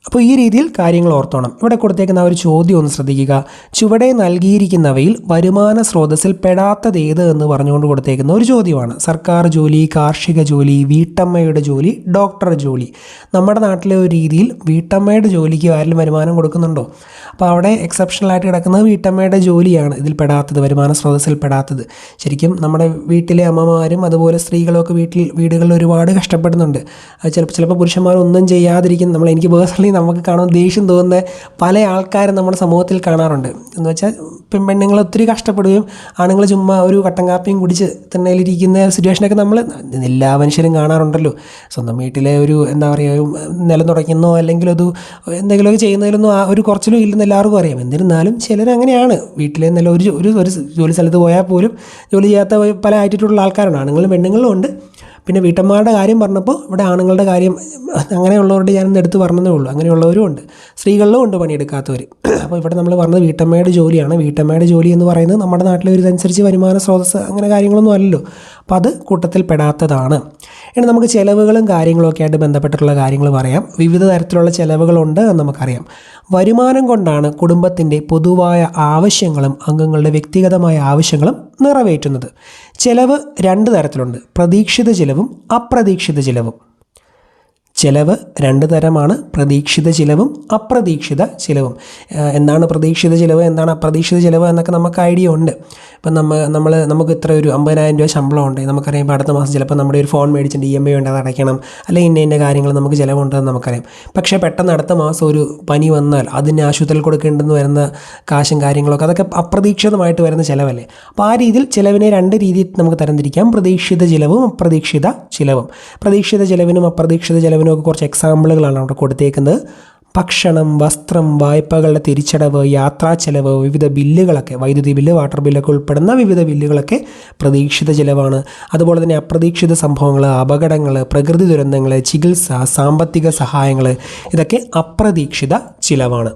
അപ്പോൾ ഈ രീതിയിൽ കാര്യങ്ങൾ ഓർത്തോണം. ഇവിടെ കൊടുത്തേക്കുന്ന ഒരു ചോദ്യം ഒന്ന് ശ്രദ്ധിക്കുക. ചുവടെ നൽകിയിരിക്കുന്നവയിൽ വരുമാന സ്രോതസ്സിൽ പെടാത്തത് ഏത് എന്ന് പറഞ്ഞുകൊണ്ട് കൊടുത്തേക്കുന്ന ഒരു ചോദ്യമാണ്. സർക്കാർ ജോലി, കാർഷിക ജോലി, വീട്ടമ്മയുടെ ജോലി, ഡോക്ടർ ജോലി. നമ്മുടെ നാട്ടിലെ ഒരു രീതിയിൽ വീട്ടമ്മയുടെ ജോലിക്ക് ആരെങ്കിലും വരുമാനം കൊടുക്കുന്നുണ്ടോ? അപ്പോൾ അവിടെ എക്സെപ്ഷണലായിട്ട് കിടക്കുന്നത് വീട്ടമ്മയുടെ ജോലിയാണ് ഇതിൽ പെടാത്തത്, വരുമാന സ്രോതസ്സിൽ പെടാത്തത്. ശരിക്കും നമ്മുടെ വീട്ടിലെ അമ്മമാരും അതുപോലെ സ്ത്രീകളൊക്കെ വീടുകളിൽ ഒരുപാട് കഷ്ടപ്പെടുന്നുണ്ട്. ചിലപ്പോൾ പുരുഷന്മാരൊന്നും ചെയ്യാതിരിക്കുന്ന എനിക്ക് പേഴ്സണലി നമുക്ക് കാണാൻ ദേഷ്യം തോന്നുന്ന പല ആൾക്കാരും നമ്മുടെ സമൂഹത്തിൽ കാണാറുണ്ട്. എന്ന് വെച്ചാൽ പെണ്ണുങ്ങൾ ഒത്തിരി കഷ്ടപ്പെടുകയും ആണുങ്ങൾ ചുമ്മാ ഒരു കട്ടൻ കാപ്പിയും കുടിച്ച് തന്നയിലിരിക്കുന്ന സിറ്റുവേഷനൊക്കെ നമ്മൾ എല്ലാ മനുഷ്യരും കാണാറുണ്ടല്ലോ. സ്വന്തം വീട്ടിലെ ഒരു എന്താ പറയുക, നിലം തുടയ്ക്കുന്നോ അല്ലെങ്കിൽ അത് എന്തെങ്കിലുമൊക്കെ ചെയ്യുന്നതിലൊന്നും ഒരു കുറച്ചിലും ഇല്ലെന്ന് എല്ലാവർക്കും അറിയാം. എന്നിരുന്നാലും ചിലരങ്ങനെയാണ്. വീട്ടിലെ നല്ല ഒരു ജോലി സ്ഥലത്ത് പോയാൽ പോലും ജോലി ചെയ്യാത്ത പല ആറ്റിറ്റ്യൂഡുള്ള ആൾക്കാരുണ്ട്. ആണുങ്ങളും പെണ്ണുങ്ങളും ഉണ്ട്. പിന്നെ വീട്ടമ്മമാരുടെ കാര്യം പറഞ്ഞപ്പോൾ ഇവിടെ ആണുങ്ങളുടെ കാര്യം അങ്ങനെയുള്ളവരുടെ ഞാനൊന്ന് എടുത്ത് പറഞ്ഞതേ ഉള്ളൂ. അങ്ങനെയുള്ളവരും ഉണ്ട്, സ്ത്രീകളിലും ഉണ്ട് പണിയെടുക്കാത്തവർ. അപ്പോൾ ഇവിടെ നമ്മൾ പറഞ്ഞത് വീട്ടമ്മയുടെ ജോലിയാണ്. വീട്ടമ്മയുടെ ജോലി എന്ന് പറയുന്നത് നമ്മുടെ നാട്ടിലെ ഒരു ഇതനുസരിച്ച് വരുമാന സ്രോതസ്സ് അങ്ങനെ കാര്യങ്ങളൊന്നും അല്ലല്ലോ. അപ്പോൾ അത് കൂട്ടത്തിൽ പെടാത്തതാണ്. ഇനി നമുക്ക് ചിലവുകളും കാര്യങ്ങളൊക്കെ ആയിട്ട് ബന്ധപ്പെട്ടിട്ടുള്ള കാര്യങ്ങൾ പറയാം. വിവിധ തരത്തിലുള്ള ചിലവുകളുണ്ട് എന്ന് നമുക്കറിയാം. വരുമാനം കൊണ്ടാണ് കുടുംബത്തിൻ്റെ പൊതുവായ ആവശ്യങ്ങളും അംഗങ്ങളുടെ വ്യക്തിഗതമായ ആവശ്യങ്ങളും നിറവേറ്റുന്നത്. ചിലവ് 2 തരത്തിലുണ്ട്: പ്രതീക്ഷിത ചിലവും അപ്രതീക്ഷിത ചിലവും. ചിലവ് 2 തരമാണ്: പ്രതീക്ഷിത ചിലവും അപ്രതീക്ഷിത ചിലവും. എന്താണ് പ്രതീക്ഷിത ചിലവ്, എന്താണ് അപ്രതീക്ഷിത ചിലവ് എന്നൊക്കെ നമുക്ക് ഐഡിയ ഉണ്ട്. ഇപ്പം നമുക്ക് ഇത്ര ഒരു 50,000 രൂപ ശമ്പളം ഉണ്ട്, നമുക്കറിയാം. ഇപ്പോൾ അടുത്ത മാസം ചിലപ്പോൾ നമ്മുടെ ഒരു ഫോൺ മേടിച്ചിട്ട് EMI ഉണ്ട്, അത് അടയ്ക്കണം, അല്ലെങ്കിൽ ഇന്ന കാര്യങ്ങൾ നമുക്ക് ചിലവുണ്ടെന്ന് നമുക്കറിയാം. പക്ഷേ പെട്ടെന്ന് അടുത്ത മാസം ഒരു പനി വന്നാൽ അതിന് ആശുപത്രിയിൽ കൊടുക്കേണ്ടെന്ന് വരുന്ന കാശും കാര്യങ്ങളൊക്കെ അതൊക്കെ അപ്രതീക്ഷിതമായിട്ട് വരുന്ന ചിലവല്ലേ. അപ്പോൾ ആ രീതിയിൽ ചിലവിനെ 2 രീതിയിൽ നമുക്ക് തരംതിരിക്കാം: പ്രതീക്ഷിത ചിലവും അപ്രതീക്ഷിത ചിലവും. പ്രതീക്ഷിത ചിലവിനും അപ്രതീക്ഷിത ചിലവിനും ഒക്കെ കുറച്ച് എക്സാമ്പിളുകളാണ് അവിടെ കൊടുത്തേക്കുന്നത്. ഭക്ഷണം, വസ്ത്രം, വായ്പകളുടെ തിരിച്ചടവ്, യാത്രാ ചെലവ്, വിവിധ ബില്ലുകളൊക്കെ, വൈദ്യുതി ബില്ല്, വാട്ടർ ബില്ലൊക്കെ ഉൾപ്പെടുന്ന വിവിധ ബില്ലുകളൊക്കെ പ്രതീക്ഷിത ചിലവാണ്. അതുപോലെ തന്നെ അപ്രതീക്ഷിത സംഭവങ്ങൾ, അപകടങ്ങൾ, പ്രകൃതി ദുരന്തങ്ങൾ, ചികിത്സ, സാമ്പത്തിക സഹായങ്ങൾ, ഇതൊക്കെ അപ്രതീക്ഷിത ചിലവാണ്.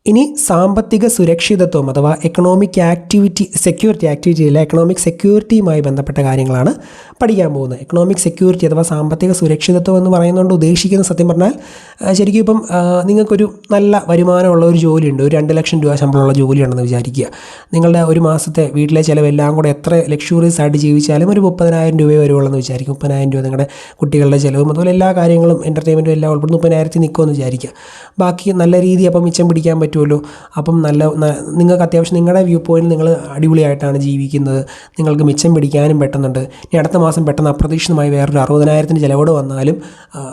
ഇനി സാമ്പത്തിക സുരക്ഷിതത്വം അഥവാ എക്കണോമിക് സെക്യൂരിറ്റിയുമായി ബന്ധപ്പെട്ട കാര്യങ്ങളാണ് പഠിക്കാൻ പോകുന്നത്. എക്കണോമിക് സെക്യൂരിറ്റി അഥവാ സാമ്പത്തിക സുരക്ഷിതത്വം എന്ന് പറയുന്നതുകൊണ്ട് ഉദ്ദേശിക്കുന്ന സത്യം പറഞ്ഞാൽ ശരിക്കും ഇപ്പം നിങ്ങൾക്കൊരു നല്ല വരുമാനമുള്ള ഒരു ജോലിയുണ്ട്, ഒരു 2 ലക്ഷം രൂപ ശമ്പളമുള്ള ജോലിയുണ്ടെന്ന് വിചാരിക്കുക. നിങ്ങളുടെ ഒരു മാസത്തെ വീട്ടിലെ ചിലവെല്ലാം കൂടെ എത്ര ലക്ഷൂറിയസ് ആയിട്ട് ജീവിച്ചാലും ഒരു 30,000 രൂപയെ വരുവുള്ളെന്ന് വിചാരിക്കും. 30,000 രൂപ നിങ്ങളുടെ കുട്ടികളുടെ ചിലവും അതുപോലെ എല്ലാ കാര്യങ്ങളും എൻ്റർടൈൻമെൻറ്റും എല്ലാം ഉൾപ്പെടുന്ന 30,000 നിൽക്കുമെന്ന് വിചാരിക്കുക. ബാക്കി നല്ല രീതി അപ്പം മിച്ചം പിടിക്കാൻ പറ്റുമല്ലോ. അപ്പം നിങ്ങൾക്ക് അത്യാവശ്യം നിങ്ങളുടെ വ്യൂ പോയിൻറ്റ് നിങ്ങൾ അടിപൊളിയായിട്ടാണ് ജീവിക്കുന്നത്, നിങ്ങൾക്ക് മിച്ചം പിടിക്കാനും പറ്റുന്നുണ്ട്. ഇനി അടുത്ത മാസം പെട്ടെന്ന് അപ്രതീക്ഷിതമായി വേറൊരു 60,000 ചിലവോട് വന്നാലും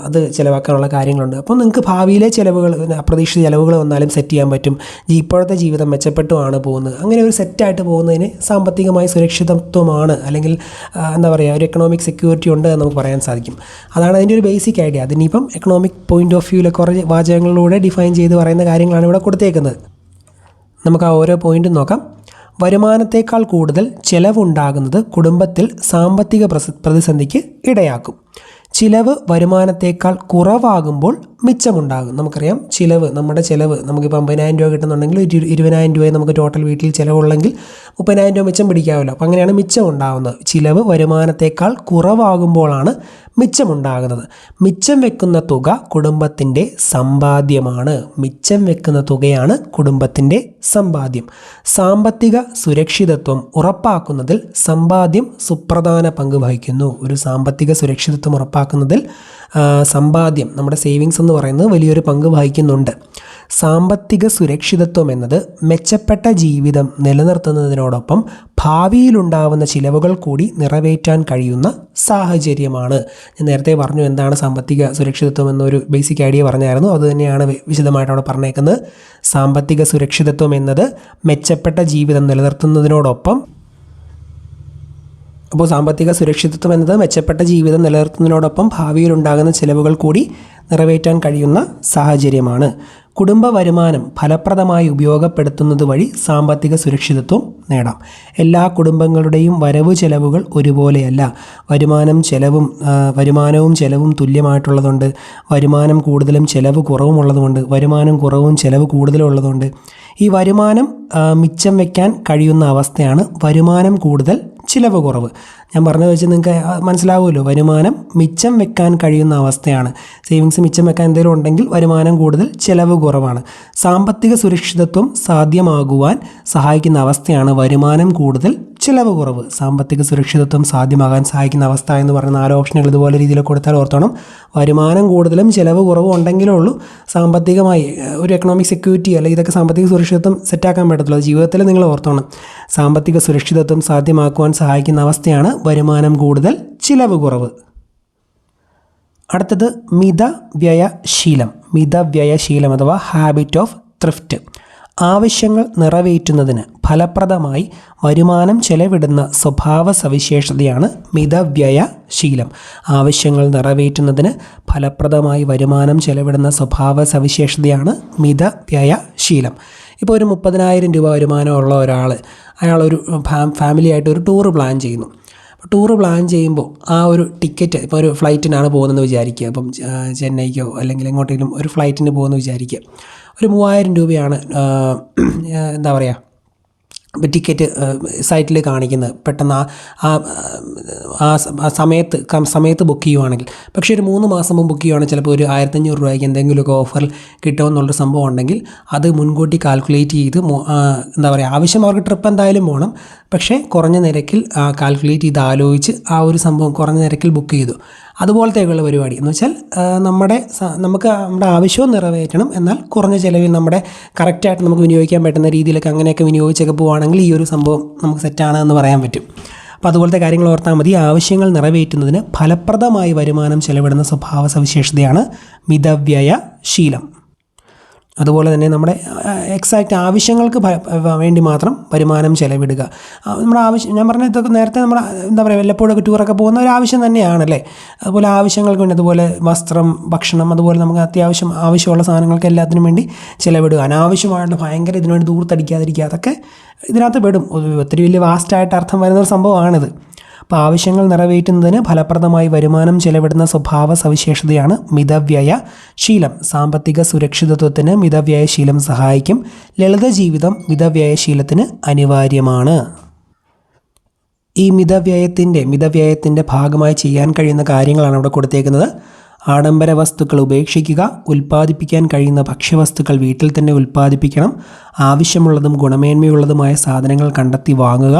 അത് ചിലവാക്കാനുള്ള കാര്യങ്ങളുണ്ട്. അപ്പം നിങ്ങൾക്ക് ഭാവിയിലെ ചിലവുകൾ, അപ്രതീക്ഷിത ചിലവുകൾ വന്നാലും സെറ്റ് ചെയ്യാൻ പറ്റും. ഇപ്പോഴത്തെ ജീവിതം മെച്ചപ്പെട്ടുമാണ് പോകുന്നത്. അങ്ങനെ ഒരു സെറ്റായിട്ട് പോകുന്നതിന് സാമ്പത്തികമായി സുരക്ഷിതത്വമാണ്, അല്ലെങ്കിൽ എന്താ പറയുക, ഒരു എക്കണോമിക് സെക്യൂരിറ്റി ഉണ്ട് എന്ന് നമുക്ക് പറയാൻ സാധിക്കും. അതാണ് അതിൻ്റെ ഒരു ബേസിക് ഐഡിയ. അതിനിപ്പം എക്കണോമിക് പോയിൻ്റ് ഓഫ് വ്യൂവിലെ കുറേ വാചകങ്ങളിലൂടെ ഡിഫൈൻ ചെയ്ത് പറയുന്ന കാര്യങ്ങളാണ് ഇവിടെ കൊടുത്തേക്കുന്നത്. നമുക്ക് ആ ഓരോ പോയിൻറ്റും നോക്കാം. വരുമാനത്തേക്കാൾ കൂടുതൽ ചിലവുണ്ടാകുന്നത് കുടുംബത്തിൽ സാമ്പത്തിക പ്രതിസന്ധിക്ക് ഇടയാക്കും. ചിലവ് വരുമാനത്തേക്കാൾ കുറവാകുമ്പോൾ മിച്ചമുണ്ടാകും. നമുക്കറിയാം നമ്മുടെ ചിലവ് നമുക്കിപ്പോൾ 50,000 രൂപ കിട്ടുന്നുണ്ടെങ്കിൽ 20,000 രൂപയെ നമുക്ക് ടോട്ടൽ വീട്ടിൽ ചിലവുള്ളെങ്കിൽ 30,000 രൂപ മിച്ചം പിടിക്കാമല്ലോ. അപ്പോൾ അങ്ങനെയാണ് മിച്ചം ഉണ്ടാകുന്നത്. ചിലവ് വരുമാനത്തേക്കാൾ കുറവാകുമ്പോഴാണ് മിച്ചമുണ്ടാകുന്നത്. മിച്ചം വെക്കുന്ന തുക കുടുംബത്തിൻ്റെ സമ്പാദ്യമാണ്. മിച്ചം വെക്കുന്ന തുകയാണ് കുടുംബത്തിൻ്റെ സമ്പാദ്യം. സാമ്പത്തിക സുരക്ഷിതത്വം ഉറപ്പാക്കുന്നതിൽ സമ്പാദ്യം സുപ്രധാന പങ്ക് വഹിക്കുന്നു. ഒരു സാമ്പത്തിക സുരക്ഷിതത്വം ഉറപ്പാക്കുന്നതിൽ സമ്പാദ്യം, നമ്മുടെ സേവിങ്സ് എന്ന് പറയുന്നത് വലിയൊരു പങ്ക് വഹിക്കുന്നുണ്ട്. സാമ്പത്തിക സുരക്ഷിതത്വം എന്നത് മെച്ചപ്പെട്ട ജീവിതം നിലനിർത്തുന്നതിനോടൊപ്പം ഭാവിയിലുണ്ടാവുന്ന ചിലവുകൾ കൂടി നിറവേറ്റാൻ കഴിയുന്ന സാഹചര്യമാണ്. ഞാൻ നേരത്തെ പറഞ്ഞു എന്താണ് സാമ്പത്തിക സുരക്ഷിതത്വം എന്നൊരു ബേസിക് ഐഡിയ പറഞ്ഞായിരുന്നു. അതുതന്നെയാണ് വിശദമായിട്ട് അവിടെ പറഞ്ഞേക്കുന്നത്. സാമ്പത്തിക സുരക്ഷിതത്വം എന്നത് മെച്ചപ്പെട്ട ജീവിതം നിലനിർത്തുന്നതിനോടൊപ്പം, അപ്പോൾ സാമ്പത്തിക സുരക്ഷിതത്വം എന്നത് മെച്ചപ്പെട്ട ജീവിതം നിലനിർത്തുന്നതിനോടൊപ്പം ഭാവിയിലുണ്ടാകുന്ന ചിലവുകൾ കൂടി നിറവേറ്റാൻ കഴിയുന്ന സാഹചര്യമാണ്. കുടുംബ വരുമാനം ഫലപ്രദമായി ഉപയോഗപ്പെടുത്തുന്നത് വഴി സാമ്പത്തിക സുരക്ഷിതത്വം നേടാം. എല്ലാ കുടുംബങ്ങളുടെയും വരവ് ചെലവുകൾ ഒരുപോലെയല്ല. വരുമാനവും ചെലവും തുല്യമായിട്ടുള്ളതുണ്ട്. വരുമാനം കൂടുതലും ചെലവ് കുറവുമുള്ളതുകൊണ്ട്, വരുമാനം കുറവും ചെലവ് കൂടുതലും ഉള്ളതുകൊണ്ട്. ഈ വരുമാനം മിച്ചം വയ്ക്കാൻ കഴിയുന്ന അവസ്ഥയാണ് വരുമാനം കൂടുതൽ ചിലവ് കുറവ്. ഞാൻ പറഞ്ഞത് വെച്ച് നിങ്ങൾക്ക് മനസ്സിലാവുമല്ലോ. വരുമാനം മിച്ചം വെക്കാൻ കഴിയുന്ന അവസ്ഥയാണ്. സേവിങ്സ് മിച്ചം വെക്കാൻ എന്തെങ്കിലും ഉണ്ടെങ്കിൽ വരുമാനം കൂടുതൽ ചിലവ് കുറവാണ്. സാമ്പത്തിക സുരക്ഷിതത്വം സാധ്യമാകുവാൻ സഹായിക്കുന്ന അവസ്ഥയാണ് വരുമാനം കൂടുതൽ ചിലവ് കുറവ്. സാമ്പത്തിക സുരക്ഷിതത്വം സാധ്യമാകാൻ സഹായിക്കുന്ന അവസ്ഥ എന്ന് പറയുന്ന 4 ഓപ്ഷനുകൾ ഇതുപോലെ രീതിയിൽ കൊടുത്താൽ ഓർത്തോണം. വരുമാനം കൂടുതലും ചിലവ് കുറവും ഉണ്ടെങ്കിലേ ഉള്ളൂ സാമ്പത്തികമായി ഒരു എക്കണോമിക് സെക്യൂരിറ്റി അല്ലെങ്കിൽ ഇതൊക്കെ സാമ്പത്തിക സുരക്ഷിതത്വം സെറ്റാക്കാൻ പറ്റത്തുള്ളൂ. ജീവിതത്തിൽ നിങ്ങൾ ഓർത്തോണം, സാമ്പത്തിക സുരക്ഷിതത്വം സാധ്യമാക്കുവാൻ സഹായിക്കുന്ന അവസ്ഥയാണ് വരുമാനം കൂടുതൽ ചിലവ് കുറവ്. അടുത്തത് മിതവ്യയശീലം അഥവാ ഹാബിറ്റ് ഓഫ് ത്രിഫ്റ്റ്. ആവശ്യങ്ങൾ നിറവേറ്റുന്നതിന് ഫലപ്രദമായി വരുമാനം ചെലവിടുന്ന സ്വഭാവ സവിശേഷതയാണ് മിതവ്യയശീലം. ആവശ്യങ്ങൾ നിറവേറ്റുന്നതിന് ഫലപ്രദമായി വരുമാനം ചെലവിടുന്ന സ്വഭാവ സവിശേഷതയാണ് മിതവ്യയശീലം. ഇപ്പോൾ ഒരു 30,000 രൂപ വരുമാനമുള്ള അയാളൊരു ഫാമിലിയായിട്ട് ഒരു ടൂറ് പ്ലാൻ ചെയ്യുന്നു. ടൂറ് പ്ലാൻ ചെയ്യുമ്പോൾ ആ ഒരു ടിക്കറ്റ്, ഇപ്പോൾ ഒരു ഫ്ലൈറ്റിനാണ് പോകുന്നതെന്ന് വിചാരിക്കുക. അപ്പം ചെന്നൈക്കോ അല്ലെങ്കിൽ എങ്ങോട്ടെങ്കിലും ഒരു ഫ്ലൈറ്റിന് പോകുമെന്ന് വിചാരിക്കുക. ഒരു 3,000 രൂപയാണ് എന്താ പറയുക ടിക്കറ്റ് സൈറ്റിൽ കാണിക്കുന്നത്. പെട്ടെന്ന് ആ സമയത്ത് ബുക്ക് ചെയ്യുവാണെങ്കിൽ. പക്ഷേ ഒരു 3 മാസം മുമ്പ് ബുക്ക് ചെയ്യുവാണെങ്കിൽ ചിലപ്പോൾ ഒരു 1,500 രൂപയ്ക്ക് എന്തെങ്കിലുമൊക്കെ ഓഫറിൽ കിട്ടുമെന്നുള്ളൊരു സംഭവം ഉണ്ടെങ്കിൽ അത് മുൻകൂട്ടി കാൽക്കുലേറ്റ് ചെയ്ത് എന്താ പറയുക, ആവശ്യം അവർക്ക് ട്രിപ്പ് എന്തായാലും പോകണം, പക്ഷേ കുറഞ്ഞ നിരക്കിൽ കാൽക്കുലേറ്റ് ചെയ്ത് ആലോചിച്ച് ആ ഒരു സംഭവം കുറഞ്ഞ നിരക്കിൽ ബുക്ക് ചെയ്തു. അതുപോലത്തേക്കുള്ള പരിപാടി എന്ന് വെച്ചാൽ നമുക്ക് നമ്മുടെ ആവശ്യവും നിറവേറ്റണം, എന്നാൽ കുറഞ്ഞ ചിലവിൽ നമ്മുടെ കറക്റ്റായിട്ട് നമുക്ക് വിനിയോഗിക്കാൻ പറ്റുന്ന രീതിയിലൊക്കെ അങ്ങനെയൊക്കെ വിനിയോഗിച്ചൊക്കെ പോവുകയാണെങ്കിൽ ഈ ഒരു സംഭവം നമുക്ക് സെറ്റാണ് എന്ന് പറയാൻ പറ്റും. അപ്പോൾ അതുപോലത്തെ കാര്യങ്ങൾ ഓർത്താൽ മതി. ആവശ്യങ്ങൾ നിറവേറ്റുന്നതിന് ഫലപ്രദമായി വരുമാനം ചെലവിടുന്ന സ്വഭാവ സവിശേഷതയാണ് മിതവ്യയശീലം. അതുപോലെ തന്നെ നമ്മുടെ എക്സാക്റ്റ് ആവശ്യങ്ങൾക്ക് വേണ്ടി മാത്രം വരുമാനം ചെലവിടുക. നമ്മുടെ ആവശ്യം, ഞാൻ പറഞ്ഞ ഇതൊക്കെ നേരത്തെ നമ്മൾ എന്താ പറയുക വല്ലപ്പോഴൊക്കെ ടൂറൊക്കെ പോകുന്ന ഒരു ആവശ്യം തന്നെയാണല്ലേ. അതുപോലെ ആവശ്യങ്ങൾക്ക് വേണ്ടി, അതുപോലെ വസ്ത്രം, ഭക്ഷണം, അതുപോലെ നമുക്ക് ആവശ്യമുള്ള സാധനങ്ങൾക്ക് എല്ലാത്തിനും വേണ്ടി ചിലവിടുക. അനാവശ്യമായിട്ട് ഭയങ്കര ഇതിനുവേണ്ടി ദൂർത്തടിക്കാതിരിക്കുക, അതൊക്കെ ഇതിനകത്ത് പെടും. ഒത്തിരി വലിയ വാസ്റ്റായിട്ട് അർത്ഥം വരുന്നൊരു സംഭവമാണിത്. അപ്പോൾ ആവശ്യങ്ങൾ നിറവേറ്റുന്നതിന് ഫലപ്രദമായി വരുമാനം ചെലവിടുന്ന സ്വഭാവ സവിശേഷതയാണ് മിതവ്യയ ശീലം. സാമ്പത്തിക സുരക്ഷിതത്വത്തിന് മിതവ്യയ ശീലം സഹായിക്കും. ലളിത ജീവിതം മിതവ്യയ ശീലത്തിന് അനിവാര്യമാണ്. ഈ മിതവ്യയത്തിൻ്റെ ഭാഗമായി ചെയ്യാൻ കഴിയുന്ന കാര്യങ്ങളാണ് ഇവിടെ കൊടുത്തേക്കുന്നത്. ആഡംബര വസ്തുക്കൾ ഉപേക്ഷിക്കുക. ഉൽപ്പാദിപ്പിക്കാൻ കഴിയുന്ന ഭക്ഷ്യവസ്തുക്കൾ വീട്ടിൽ തന്നെ ഉൽപ്പാദിപ്പിക്കണം. ആവശ്യമുള്ളതും ഗുണമേന്മയുള്ളതുമായ സാധനങ്ങൾ കണ്ടെത്തി വാങ്ങുക.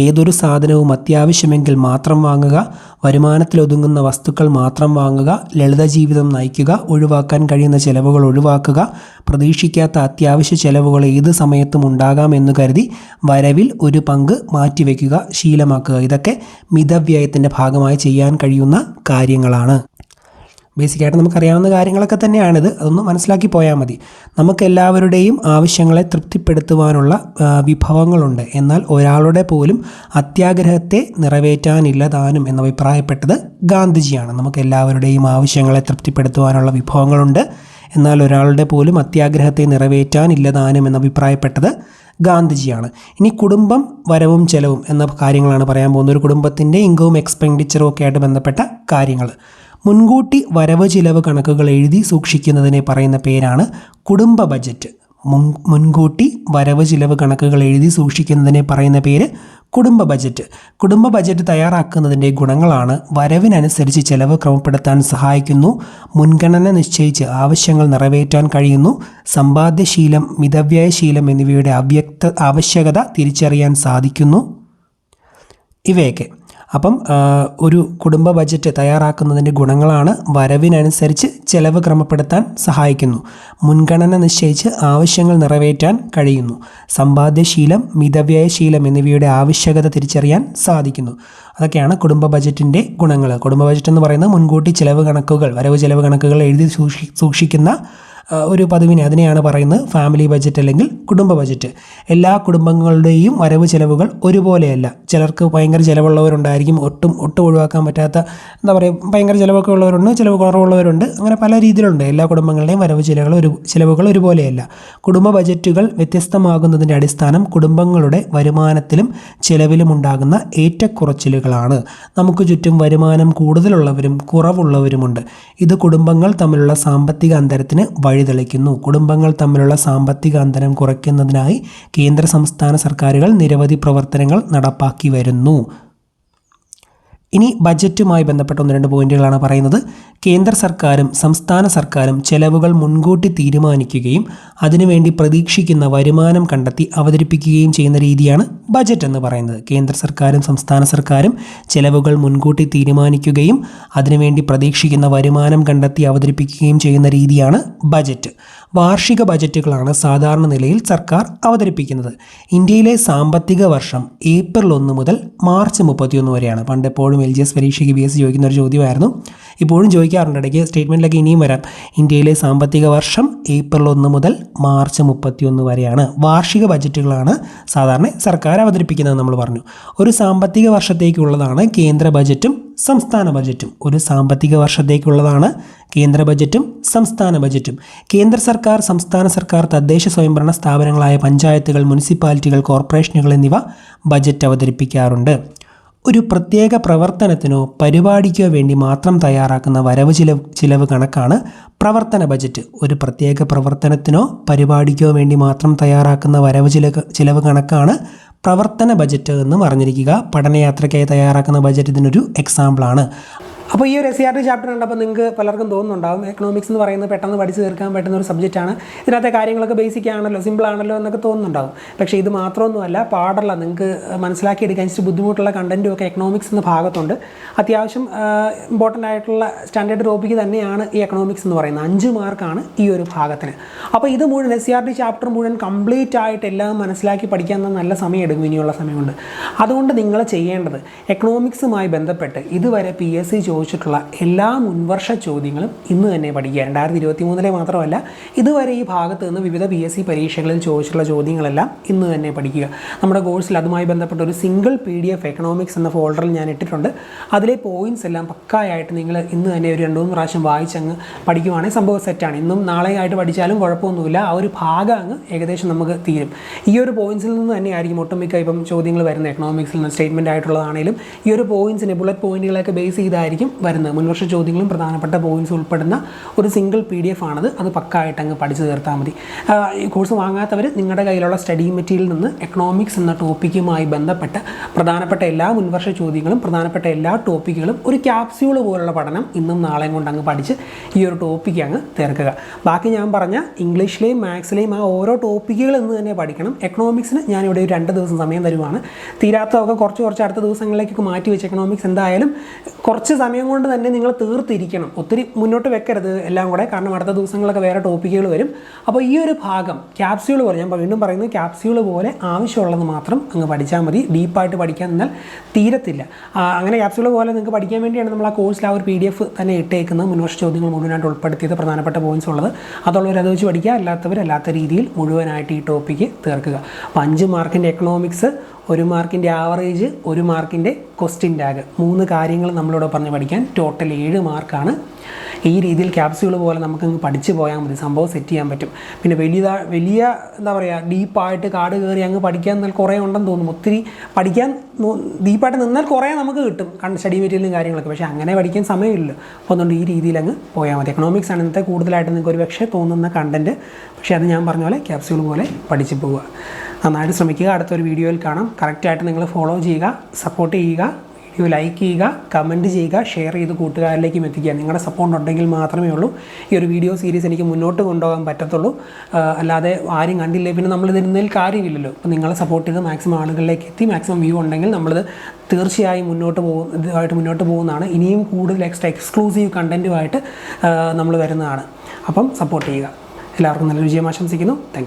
ഏതൊരു സാധനവും അത്യാവശ്യമെങ്കിൽ മാത്രം വാങ്ങുക. വരുമാനത്തിലൊതുങ്ങുന്ന വസ്തുക്കൾ മാത്രം വാങ്ങുക. ലളിത ജീവിതം നയിക്കുക. ഒഴിവാക്കാൻ കഴിയുന്ന ചെലവുകൾ ഒഴിവാക്കുക. പ്രതീക്ഷിക്കാത്ത അത്യാവശ്യ ചെലവുകൾ ഏത് സമയത്തും ഉണ്ടാകാമെന്ന് കരുതി വരവിൽ ഒരു പങ്ക് മാറ്റിവെക്കുക ശീലമാക്കുക. ഇതൊക്കെ മിതവ്യയത്തിൻ്റെ ഭാഗമായി ചെയ്യാൻ കഴിയുന്ന കാര്യങ്ങളാണ്. ബേസിക്കായിട്ട് നമുക്കറിയാവുന്ന കാര്യങ്ങളൊക്കെ തന്നെയാണിത്. അതൊന്ന് മനസ്സിലാക്കി പോയാൽ മതി. നമുക്കെല്ലാവരുടെയും ആവശ്യങ്ങളെ തൃപ്തിപ്പെടുത്തുവാനുള്ള വിഭവങ്ങളുണ്ട്. എന്നാൽ ഒരാളുടെ പോലും അത്യാഗ്രഹത്തെ നിറവേറ്റാനില്ല താനും എന്ന് അഭിപ്രായപ്പെട്ടത് ഗാന്ധിജിയാണ്. നമുക്കെല്ലാവരുടെയും ആവശ്യങ്ങളെ തൃപ്തിപ്പെടുത്തുവാനുള്ള വിഭവങ്ങളുണ്ട്. എന്നാൽ ഒരാളുടെ പോലും അത്യാഗ്രഹത്തെ നിറവേറ്റാനില്ല താനും എന്ന് അഭിപ്രായപ്പെട്ടത് ഗാന്ധിജിയാണ്. ഇനി കുടുംബം, വരവും ചെലവും എന്ന കാര്യങ്ങളാണ് പറയാൻ പോകുന്നത്. ഒരു കുടുംബത്തിൻ്റെ ഇൻകവും എക്സ്പെൻഡിച്ചറും ഒക്കെ ആയിട്ട് ബന്ധപ്പെട്ട കാര്യങ്ങൾ. മുൻകൂട്ടി വരവ് ചിലവ് കണക്കുകൾ എഴുതി സൂക്ഷിക്കുന്നതിനെ പറയുന്ന പേരാണ് കുടുംബ ബജറ്റ്. മുൻകൂട്ടി വരവ് ചിലവ് കണക്കുകൾ എഴുതി സൂക്ഷിക്കുന്നതിനെ പറയുന്ന പേര് കുടുംബ ബജറ്റ്. കുടുംബ ബജറ്റ് തയ്യാറാക്കുന്നതിൻ്റെ ഗുണങ്ങളാണ്: വരവിനനുസരിച്ച് ചെലവ് ക്രമപ്പെടുത്താൻ സഹായിക്കുന്നു, മുൻഗണന നിശ്ചയിച്ച് ആവശ്യങ്ങൾ നിറവേറ്റാൻ കഴിയുന്നു, സമ്പാദ്യശീലം, മിതവ്യയശീലം എന്നിവയുടെ ആവശ്യകത തിരിച്ചറിയാൻ സാധിക്കുന്നു. ഇവയൊക്കെ അപ്പം ഒരു കുടുംബ ബജറ്റ് തയ്യാറാക്കുന്നതിൻ്റെ ഗുണങ്ങളാണ്: വരവിനനുസരിച്ച് ചെലവ് ക്രമപ്പെടുത്താൻ സഹായിക്കുന്നു, മുൻഗണന നിശ്ചയിച്ച് ആവശ്യങ്ങൾ നിറവേറ്റാൻ കഴിയുന്നു, സമ്പാദ്യശീലം, മിതവ്യയശീലം എന്നിവയുടെ ആവശ്യകത തിരിച്ചറിയാൻ സാധിക്കുന്നു. അതൊക്കെയാണ് കുടുംബ ബജറ്റിൻ്റെ ഗുണങ്ങൾ. കുടുംബ ബജറ്റ് എന്ന് പറയുന്നത് മുൻകൂട്ടി ചിലവ് കണക്കുകൾ, വരവ് ചിലവ് കണക്കുകൾ എഴുതി സൂക്ഷിക്കുന്ന ഒരു പതിവിനെ അതിനെയാണ് പറയുന്നത് ഫാമിലി ബജറ്റ് അല്ലെങ്കിൽ കുടുംബ ബജറ്റ്. എല്ലാ കുടുംബങ്ങളുടെയും വരവ് ചിലവുകൾ ഒരുപോലെയല്ല. ചിലർക്ക് ഭയങ്കര ചിലവുള്ളവരുണ്ടായിരിക്കും, ഒട്ടും ഒഴിവാക്കാൻ പറ്റാത്ത ഭയങ്കര ചിലവൊക്കെ ഉള്ളവരുണ്ട്, ചിലവ് കുറവുള്ളവരുണ്ട്. അങ്ങനെ പല രീതിയിലുണ്ട്. എല്ലാ കുടുംബങ്ങളുടെയും വരവ് ചിലവുകൾ ഒരുപോലെയല്ല. കുടുംബ ബജറ്റുകൾ വ്യത്യസ്തമാകുന്നതിൻ്റെ അടിസ്ഥാനം കുടുംബങ്ങളുടെ വരുമാനത്തിലും ചിലവിലും ഉണ്ടാകുന്ന ഏറ്റക്കുറച്ചിലുകളാണ്. നമുക്ക് ചുറ്റും വരുമാനം കൂടുതലുള്ളവരും കുറവുള്ളവരുമുണ്ട്. ഇത് കുടുംബങ്ങൾ തമ്മിലുള്ള സാമ്പത്തിക അന്തരത്തിന് വഴിതെളിക്കുന്നു. കുടുംബങ്ങൾ തമ്മിലുള്ള സാമ്പത്തിക അന്തരം കുറയ്ക്കുന്നതിനായി കേന്ദ്ര സംസ്ഥാന സർക്കാരുകൾ നിരവധി പ്രവർത്തനങ്ങൾ നടപ്പാക്കി വരുന്നു. ഇനി ബജറ്റുമായി ബന്ധപ്പെട്ട 1-2 പോയിന്റുകളാണ് പറയുന്നത്. കേന്ദ്ര സർക്കാരും സംസ്ഥാന സർക്കാരും ചെലവുകൾ മുൻകൂട്ടി തീരുമാനിക്കുകയും അതിനുവേണ്ടി പ്രതീക്ഷിക്കുന്ന വരുമാനം കണ്ടെത്തി അവതരിപ്പിക്കുകയും ചെയ്യുന്ന രീതിയാണ് ബജറ്റ് എന്ന് പറയുന്നത്. കേന്ദ്ര സർക്കാരും സംസ്ഥാന സർക്കാരും ചെലവുകൾ മുൻകൂട്ടി തീരുമാനിക്കുകയും അതിനുവേണ്ടി പ്രതീക്ഷിക്കുന്ന വരുമാനം കണ്ടെത്തി അവതരിപ്പിക്കുകയും ചെയ്യുന്ന രീതിയാണ് ബജറ്റ്. വാർഷിക ബജറ്റുകളാണ് സാധാരണ നിലയിൽ സർക്കാർ അവതരിപ്പിക്കുന്നത്. ഇന്ത്യയിലെ സാമ്പത്തിക വർഷം ഏപ്രിൽ 1 മുതൽ മാർച്ച് 31 വരെയാണ്. പണ്ടെപ്പോഴും LGS പരീക്ഷയ്ക്ക് BS ചോദിക്കുന്ന ഒരു ചോദ്യമായിരുന്നു. ഇപ്പോഴും ചോദിക്കാറുണ്ട്, ഇടയ്ക്ക് സ്റ്റേറ്റ്മെൻറ്റിലൊക്കെ ഇനിയും വരാം. ഇന്ത്യയിലെ സാമ്പത്തിക വർഷം ഏപ്രിൽ 1 മുതൽ മാർച്ച് 31 വരെയാണ്. വാർഷിക ബജറ്റുകളാണ് സാധാരണ സർക്കാർ അവതരിപ്പിക്കുന്നത് നമ്മൾ പറഞ്ഞു. ഒരു സാമ്പത്തിക വർഷത്തേക്കുള്ളതാണ് കേന്ദ്ര ബജറ്റും സംസ്ഥാന ബജറ്റും. ഒരു സാമ്പത്തിക വർഷത്തേക്കുള്ളതാണ് കേന്ദ്ര ബജറ്റും സംസ്ഥാന ബജറ്റും. കേന്ദ്ര സർക്കാർ, സംസ്ഥാന സർക്കാർ, തദ്ദേശ സ്വയംഭരണ സ്ഥാപനങ്ങളായ പഞ്ചായത്തുകൾ, മുനിസിപ്പാലിറ്റികൾ, കോർപ്പറേഷനുകൾ എന്നിവ ബജറ്റ് അവതരിപ്പിക്കാറുണ്ട്. ഒരു പ്രത്യേക പ്രവർത്തനത്തിനോ പരിപാടിക്കോ വേണ്ടി മാത്രം തയ്യാറാക്കുന്ന വരവ് ചിലവ് കണക്കാണ് പ്രവർത്തന ബജറ്റ്. ഒരു പ്രത്യേക പ്രവർത്തനത്തിനോ പരിപാടിക്കോ വേണ്ടി മാത്രം തയ്യാറാക്കുന്ന വരവ് ചിലവ് കണക്കാണ് പ്രവർത്തന ബജറ്റ് എന്ന് പറഞ്ഞിരിക്കുക. പഠനയാത്രയ്ക്കായി തയ്യാറാക്കുന്ന ബജറ്റ് ഇതിനൊരു എക്സാമ്പിളാണ്. അപ്പോൾ ഈ ഒരു SCRT ചാപ്റ്റർ കണ്ടപ്പോൾ നിങ്ങൾക്ക് പലർക്കും തോന്നുന്നുണ്ടാവും എക്കണോമിക്സ് എന്ന് പറയുന്നത് പെട്ടെന്ന് പഠിച്ച് തീർക്കാൻ പറ്റുന്ന ഒരു സബ്ജക്റ്റാണ്, ഇതിനകത്തെ കാര്യങ്ങളൊക്കെ ബേസിക് ആണല്ലോ, സിമ്പിൾ ആണല്ലോ എന്നൊക്കെ തോന്നുന്നുണ്ടാവും. പക്ഷേ ഇത് മാത്രമൊന്നുമല്ല, പാടല്ല. നിങ്ങൾക്ക് മനസ്സിലാക്കിയെടുക്കാൻ ഇച്ചിരി ബുദ്ധിമുട്ടുള്ള കണ്ടൻറ്റും ഒക്കെ എക്കണോമിക്സ് എന്ന ഭാഗത്തുണ്ട്. അത്യാവശ്യം ഇമ്പോർട്ടൻ്റ് ആയിട്ടുള്ള സ്റ്റാൻഡേർഡ് ടോപ്പിക്ക് തന്നെയാണ് ഈ എക്കണോമിക്സ് എന്ന് പറയുന്നത്. 5 മാർക്കാണ് ഈ ഒരു ഭാഗത്തിന്. അപ്പോൾ ഇത് മുഴുവൻ SCRT ചാപ്റ്റർ മുഴുവൻ കംപ്ലീറ്റ് ആയിട്ട് എല്ലാം മനസ്സിലാക്കി പഠിക്കാൻ നല്ല സമയം എടുക്കും ഇനിയുള്ള സമയം കൊണ്ട്. അതുകൊണ്ട് നിങ്ങൾ ചെയ്യേണ്ടത് എക്കണോമിക്സുമായി ബന്ധപ്പെട്ട് ഇതുവരെ PSC ചോദിച്ചിട്ടുള്ള എല്ലാ മുൻവർഷ ചോദ്യങ്ങളും ഇന്ന് തന്നെ പഠിക്കുക. 2023 മാത്രമല്ല, ഇതുവരെ ഈ ഭാഗത്ത് നിന്ന് വിവിധ PSC പരീക്ഷകളിൽ ചോദിച്ചിട്ടുള്ള ചോദ്യങ്ങളെല്ലാം ഇന്ന് തന്നെ പഠിക്കുക. നമ്മുടെ കോഴ്സിൽ അതുമായി ബന്ധപ്പെട്ട ഒരു സിംഗിൾ PDF എക്കണോമിക്സ് എന്ന ഫോൾഡറിൽ ഞാൻ ഇട്ടിട്ടുണ്ട്. അതിലെ പോയിൻറ്റ്സ് എല്ലാം പക്കായായിട്ട് നിങ്ങൾ ഇന്ന് തന്നെ ഒരു 2-3 പ്രാവശ്യം വായിച്ചങ്ങ് പഠിക്കുവാണെങ്കിൽ സംഭവം സെറ്റാണ്. ഇന്നും നാളെയായിട്ട് പഠിച്ചാലും കുഴപ്പമൊന്നുമില്ല. ആ ഒരു ഭാഗം അങ്ങ് ഏകദേശം നമുക്ക് തീരും. ഈ ഒരു പോയിൻറ്റ്സിൽ നിന്ന് തന്നെയായിരിക്കും ഒട്ടുമിക്ക ഇപ്പം ചോദ്യങ്ങൾ വരുന്നത്. എക്കണോമിക്സിൽ നിന്ന് സ്റ്റേറ്റ്മെൻറ്റ് ആയിട്ടുള്ളതാണെങ്കിലും ഈ ഒരു പോയിൻറ്റ്സിനെ ബുള്ളറ്റ് പോയിൻറ്റുകളൊക്കെ ബേസ് ചെയ്തായിരിക്കും വരുന്നത്. മുൻവർഷ ചോദ്യങ്ങളും പ്രധാനപ്പെട്ട പോയിൻറ്റ്സ് ഉൾപ്പെടുന്ന ഒരു സിംഗിൾ PDF ആണത്. അത് പക്കായിട്ട് അങ്ങ് പഠിച്ചു തീർത്താൽ മതി. ഈ കോഴ്സ് വാങ്ങാത്തവർ നിങ്ങളുടെ കയ്യിലുള്ള സ്റ്റഡി മെറ്റീരിയലിൽ നിന്ന് എക്കണോമിക്സ് എന്ന ടോപ്പിക്കുമായി ബന്ധപ്പെട്ട പ്രധാനപ്പെട്ട എല്ലാ മുൻവർഷ ചോദ്യങ്ങളും പ്രധാനപ്പെട്ട എല്ലാ ടോപ്പിക്കുകളും ഒരു ക്യാപ്സ്യൂൾ പോലുള്ള പഠനം ഇന്നും നാളെയും കൊണ്ട് അങ്ങ് പഠിച്ച് ഈ ഒരു ടോപ്പിക്ക് അങ്ങ് തീർക്കുക. ബാക്കി ഞാൻ പറഞ്ഞ ഇംഗ്ലീഷിലെയും മാത്സിലെയും ആ ഓരോ ടോപ്പിക്കുകൾ ഇന്ന് തന്നെ പഠിക്കണം. എക്കണോമിക്സിന് ഞാനിവിടെ ഒരു 2 ദിവസം സമയം തരുവാണ്. തീരാത്തതൊക്കെ കുറച്ച് അടുത്ത ദിവസങ്ങളിലേക്കൊക്കെ മാറ്റി വെച്ച് എക്കണോമിക്സ് എന്തായാലും കുറച്ച് സമയം കൊണ്ട് തന്നെ നിങ്ങൾ തീർത്തിരിക്കണം. ഒത്തിരി മുന്നോട്ട് വെക്കരുത് എല്ലാം കൂടെ, കാരണം അടുത്ത ദിവസങ്ങളൊക്കെ വേറെ ടോപ്പിക്കുകൾ വരും. അപ്പോൾ ഈ ഒരു ഭാഗം ക്യാപ്സ്യൂൾ പോലെ, ഞാൻ വീണ്ടും പറയുന്നത് ക്യാപ്സ്യൂൾ പോലെ ആവശ്യമുള്ളത് മാത്രം അങ്ങ് പഠിച്ചാൽ മതി. ഡീപ്പായിട്ട് പഠിക്കാൻ നിന്നാൽ തീരത്തില്ല. അങ്ങനെ ക്യാപ്സ്യൂൾ പോലെ നിങ്ങൾക്ക് പഠിക്കാൻ വേണ്ടിയാണ് നമ്മൾ ആ കോഴ്സിൽ ആ ഒരു PDF തന്നെ ഇട്ടേക്കുന്നത്. മുൻവർഷ ചോദ്യങ്ങൾ മുഴുവനായിട്ട് ഉൾപ്പെടുത്തിയത് പ്രധാനപ്പെട്ട പോയിൻറ്റ്സ് ഉള്ളത്. അതുള്ളവർ അത് വെച്ച് പഠിക്കുക, അല്ലാത്തവർ അല്ലാത്ത രീതിയിൽ മുഴുവനായിട്ട് ഈ ടോപ്പിക്ക് തീർക്കുക. അപ്പോൾ 5 മാർക്കിൻ്റെ എക്കണോമിക്സ്, 1 മാർക്കിൻ്റെ ആവറേജ്, 1 മാർക്കിൻ്റെ ക്വസ്റ്റ്യൻ ടാഗ്, 3 കാര്യങ്ങൾ നമ്മളിവിടെ പറഞ്ഞ് പഠിക്കാൻ. ടോട്ടൽ 7 മാർക്കാണ്. ഈ രീതിയിൽ ക്യാപ്സ്യൂൾ പോലെ നമുക്കങ്ങ് പഠിച്ചു പോയാൽ മതി. സംഭവം സെറ്റ് ചെയ്യാൻ പറ്റും. പിന്നെ വലിയ എന്താ പറയുക, ഡീപ്പായിട്ട് കാട് കയറി അങ്ങ് പഠിക്കാൻ എന്നാൽ കുറേ ഉണ്ടെന്ന് തോന്നും. ഒത്തിരി പഠിക്കാൻ ഡീപ്പായിട്ട് നിന്നാൽ കുറേ നമുക്ക് കിട്ടും, സ്റ്റഡി മെറ്റീരിയലും കാര്യങ്ങളൊക്കെ. പക്ഷേ അങ്ങനെ പഠിക്കാൻ സമയമില്ലല്ലോ. അപ്പോൾ അതുകൊണ്ട് ഈ രീതിയിൽ അങ്ങ് പോയാൽ മതി. എക്കണോമിക്സ് ആണ് ഇന്നത്തെ കൂടുതലായിട്ട് നിങ്ങൾക്ക് ഒരു പക്ഷേ തോന്നുന്ന കണ്ടൻറ്റ്. പക്ഷേ അത് ഞാൻ പറഞ്ഞ പോലെ ക്യാപ്സ്യൂൾ പോലെ പഠിച്ചു പോവുക. നന്നായിട്ട് ശ്രമിക്കുക. അടുത്തൊരു വീഡിയോയിൽ കാണാം. കറക്റ്റായിട്ട് നിങ്ങൾ ഫോളോ ചെയ്യുക, സപ്പോർട്ട് ചെയ്യുക, വീഡിയോ ലൈക്ക് ചെയ്യുക, കമൻറ്റ് ചെയ്യുക, ഷെയർ ചെയ്ത് കൂട്ടുകാരിലേക്കും എത്തിക്കുക. നിങ്ങളുടെ സപ്പോർട്ട് ഉണ്ടെങ്കിൽ മാത്രമേ ഉള്ളൂ ഈ ഒരു വീഡിയോ സീരീസ് എനിക്ക് മുന്നോട്ട് കൊണ്ടുപോകാൻ പറ്റത്തുള്ളൂ. അല്ലാതെ ആരും കണ്ടില്ലേ പിന്നെ നമ്മളിത് ഇരുന്നതിൽ കാര്യമില്ലല്ലോ. അപ്പോൾ നിങ്ങളെ സപ്പോർട്ട് ചെയ്ത് മാക്സിമം ആളുകളിലേക്ക് എത്തി, മാക്സിമം വ്യൂ ഉണ്ടെങ്കിൽ നമ്മളിത് തീർച്ചയായും മുന്നോട്ട് പോകുന്നതാണ്. ഇനിയും കൂടുതൽ എക്സ്ക്ലൂസീവ് കണ്ടൻറ്റുമായിട്ട് നമ്മൾ വരുന്നതാണ്. അപ്പം സപ്പോർട്ട് ചെയ്യുക. എല്ലാവർക്കും നല്ല വിജയം ആശംസിക്കുന്നു. Thank you.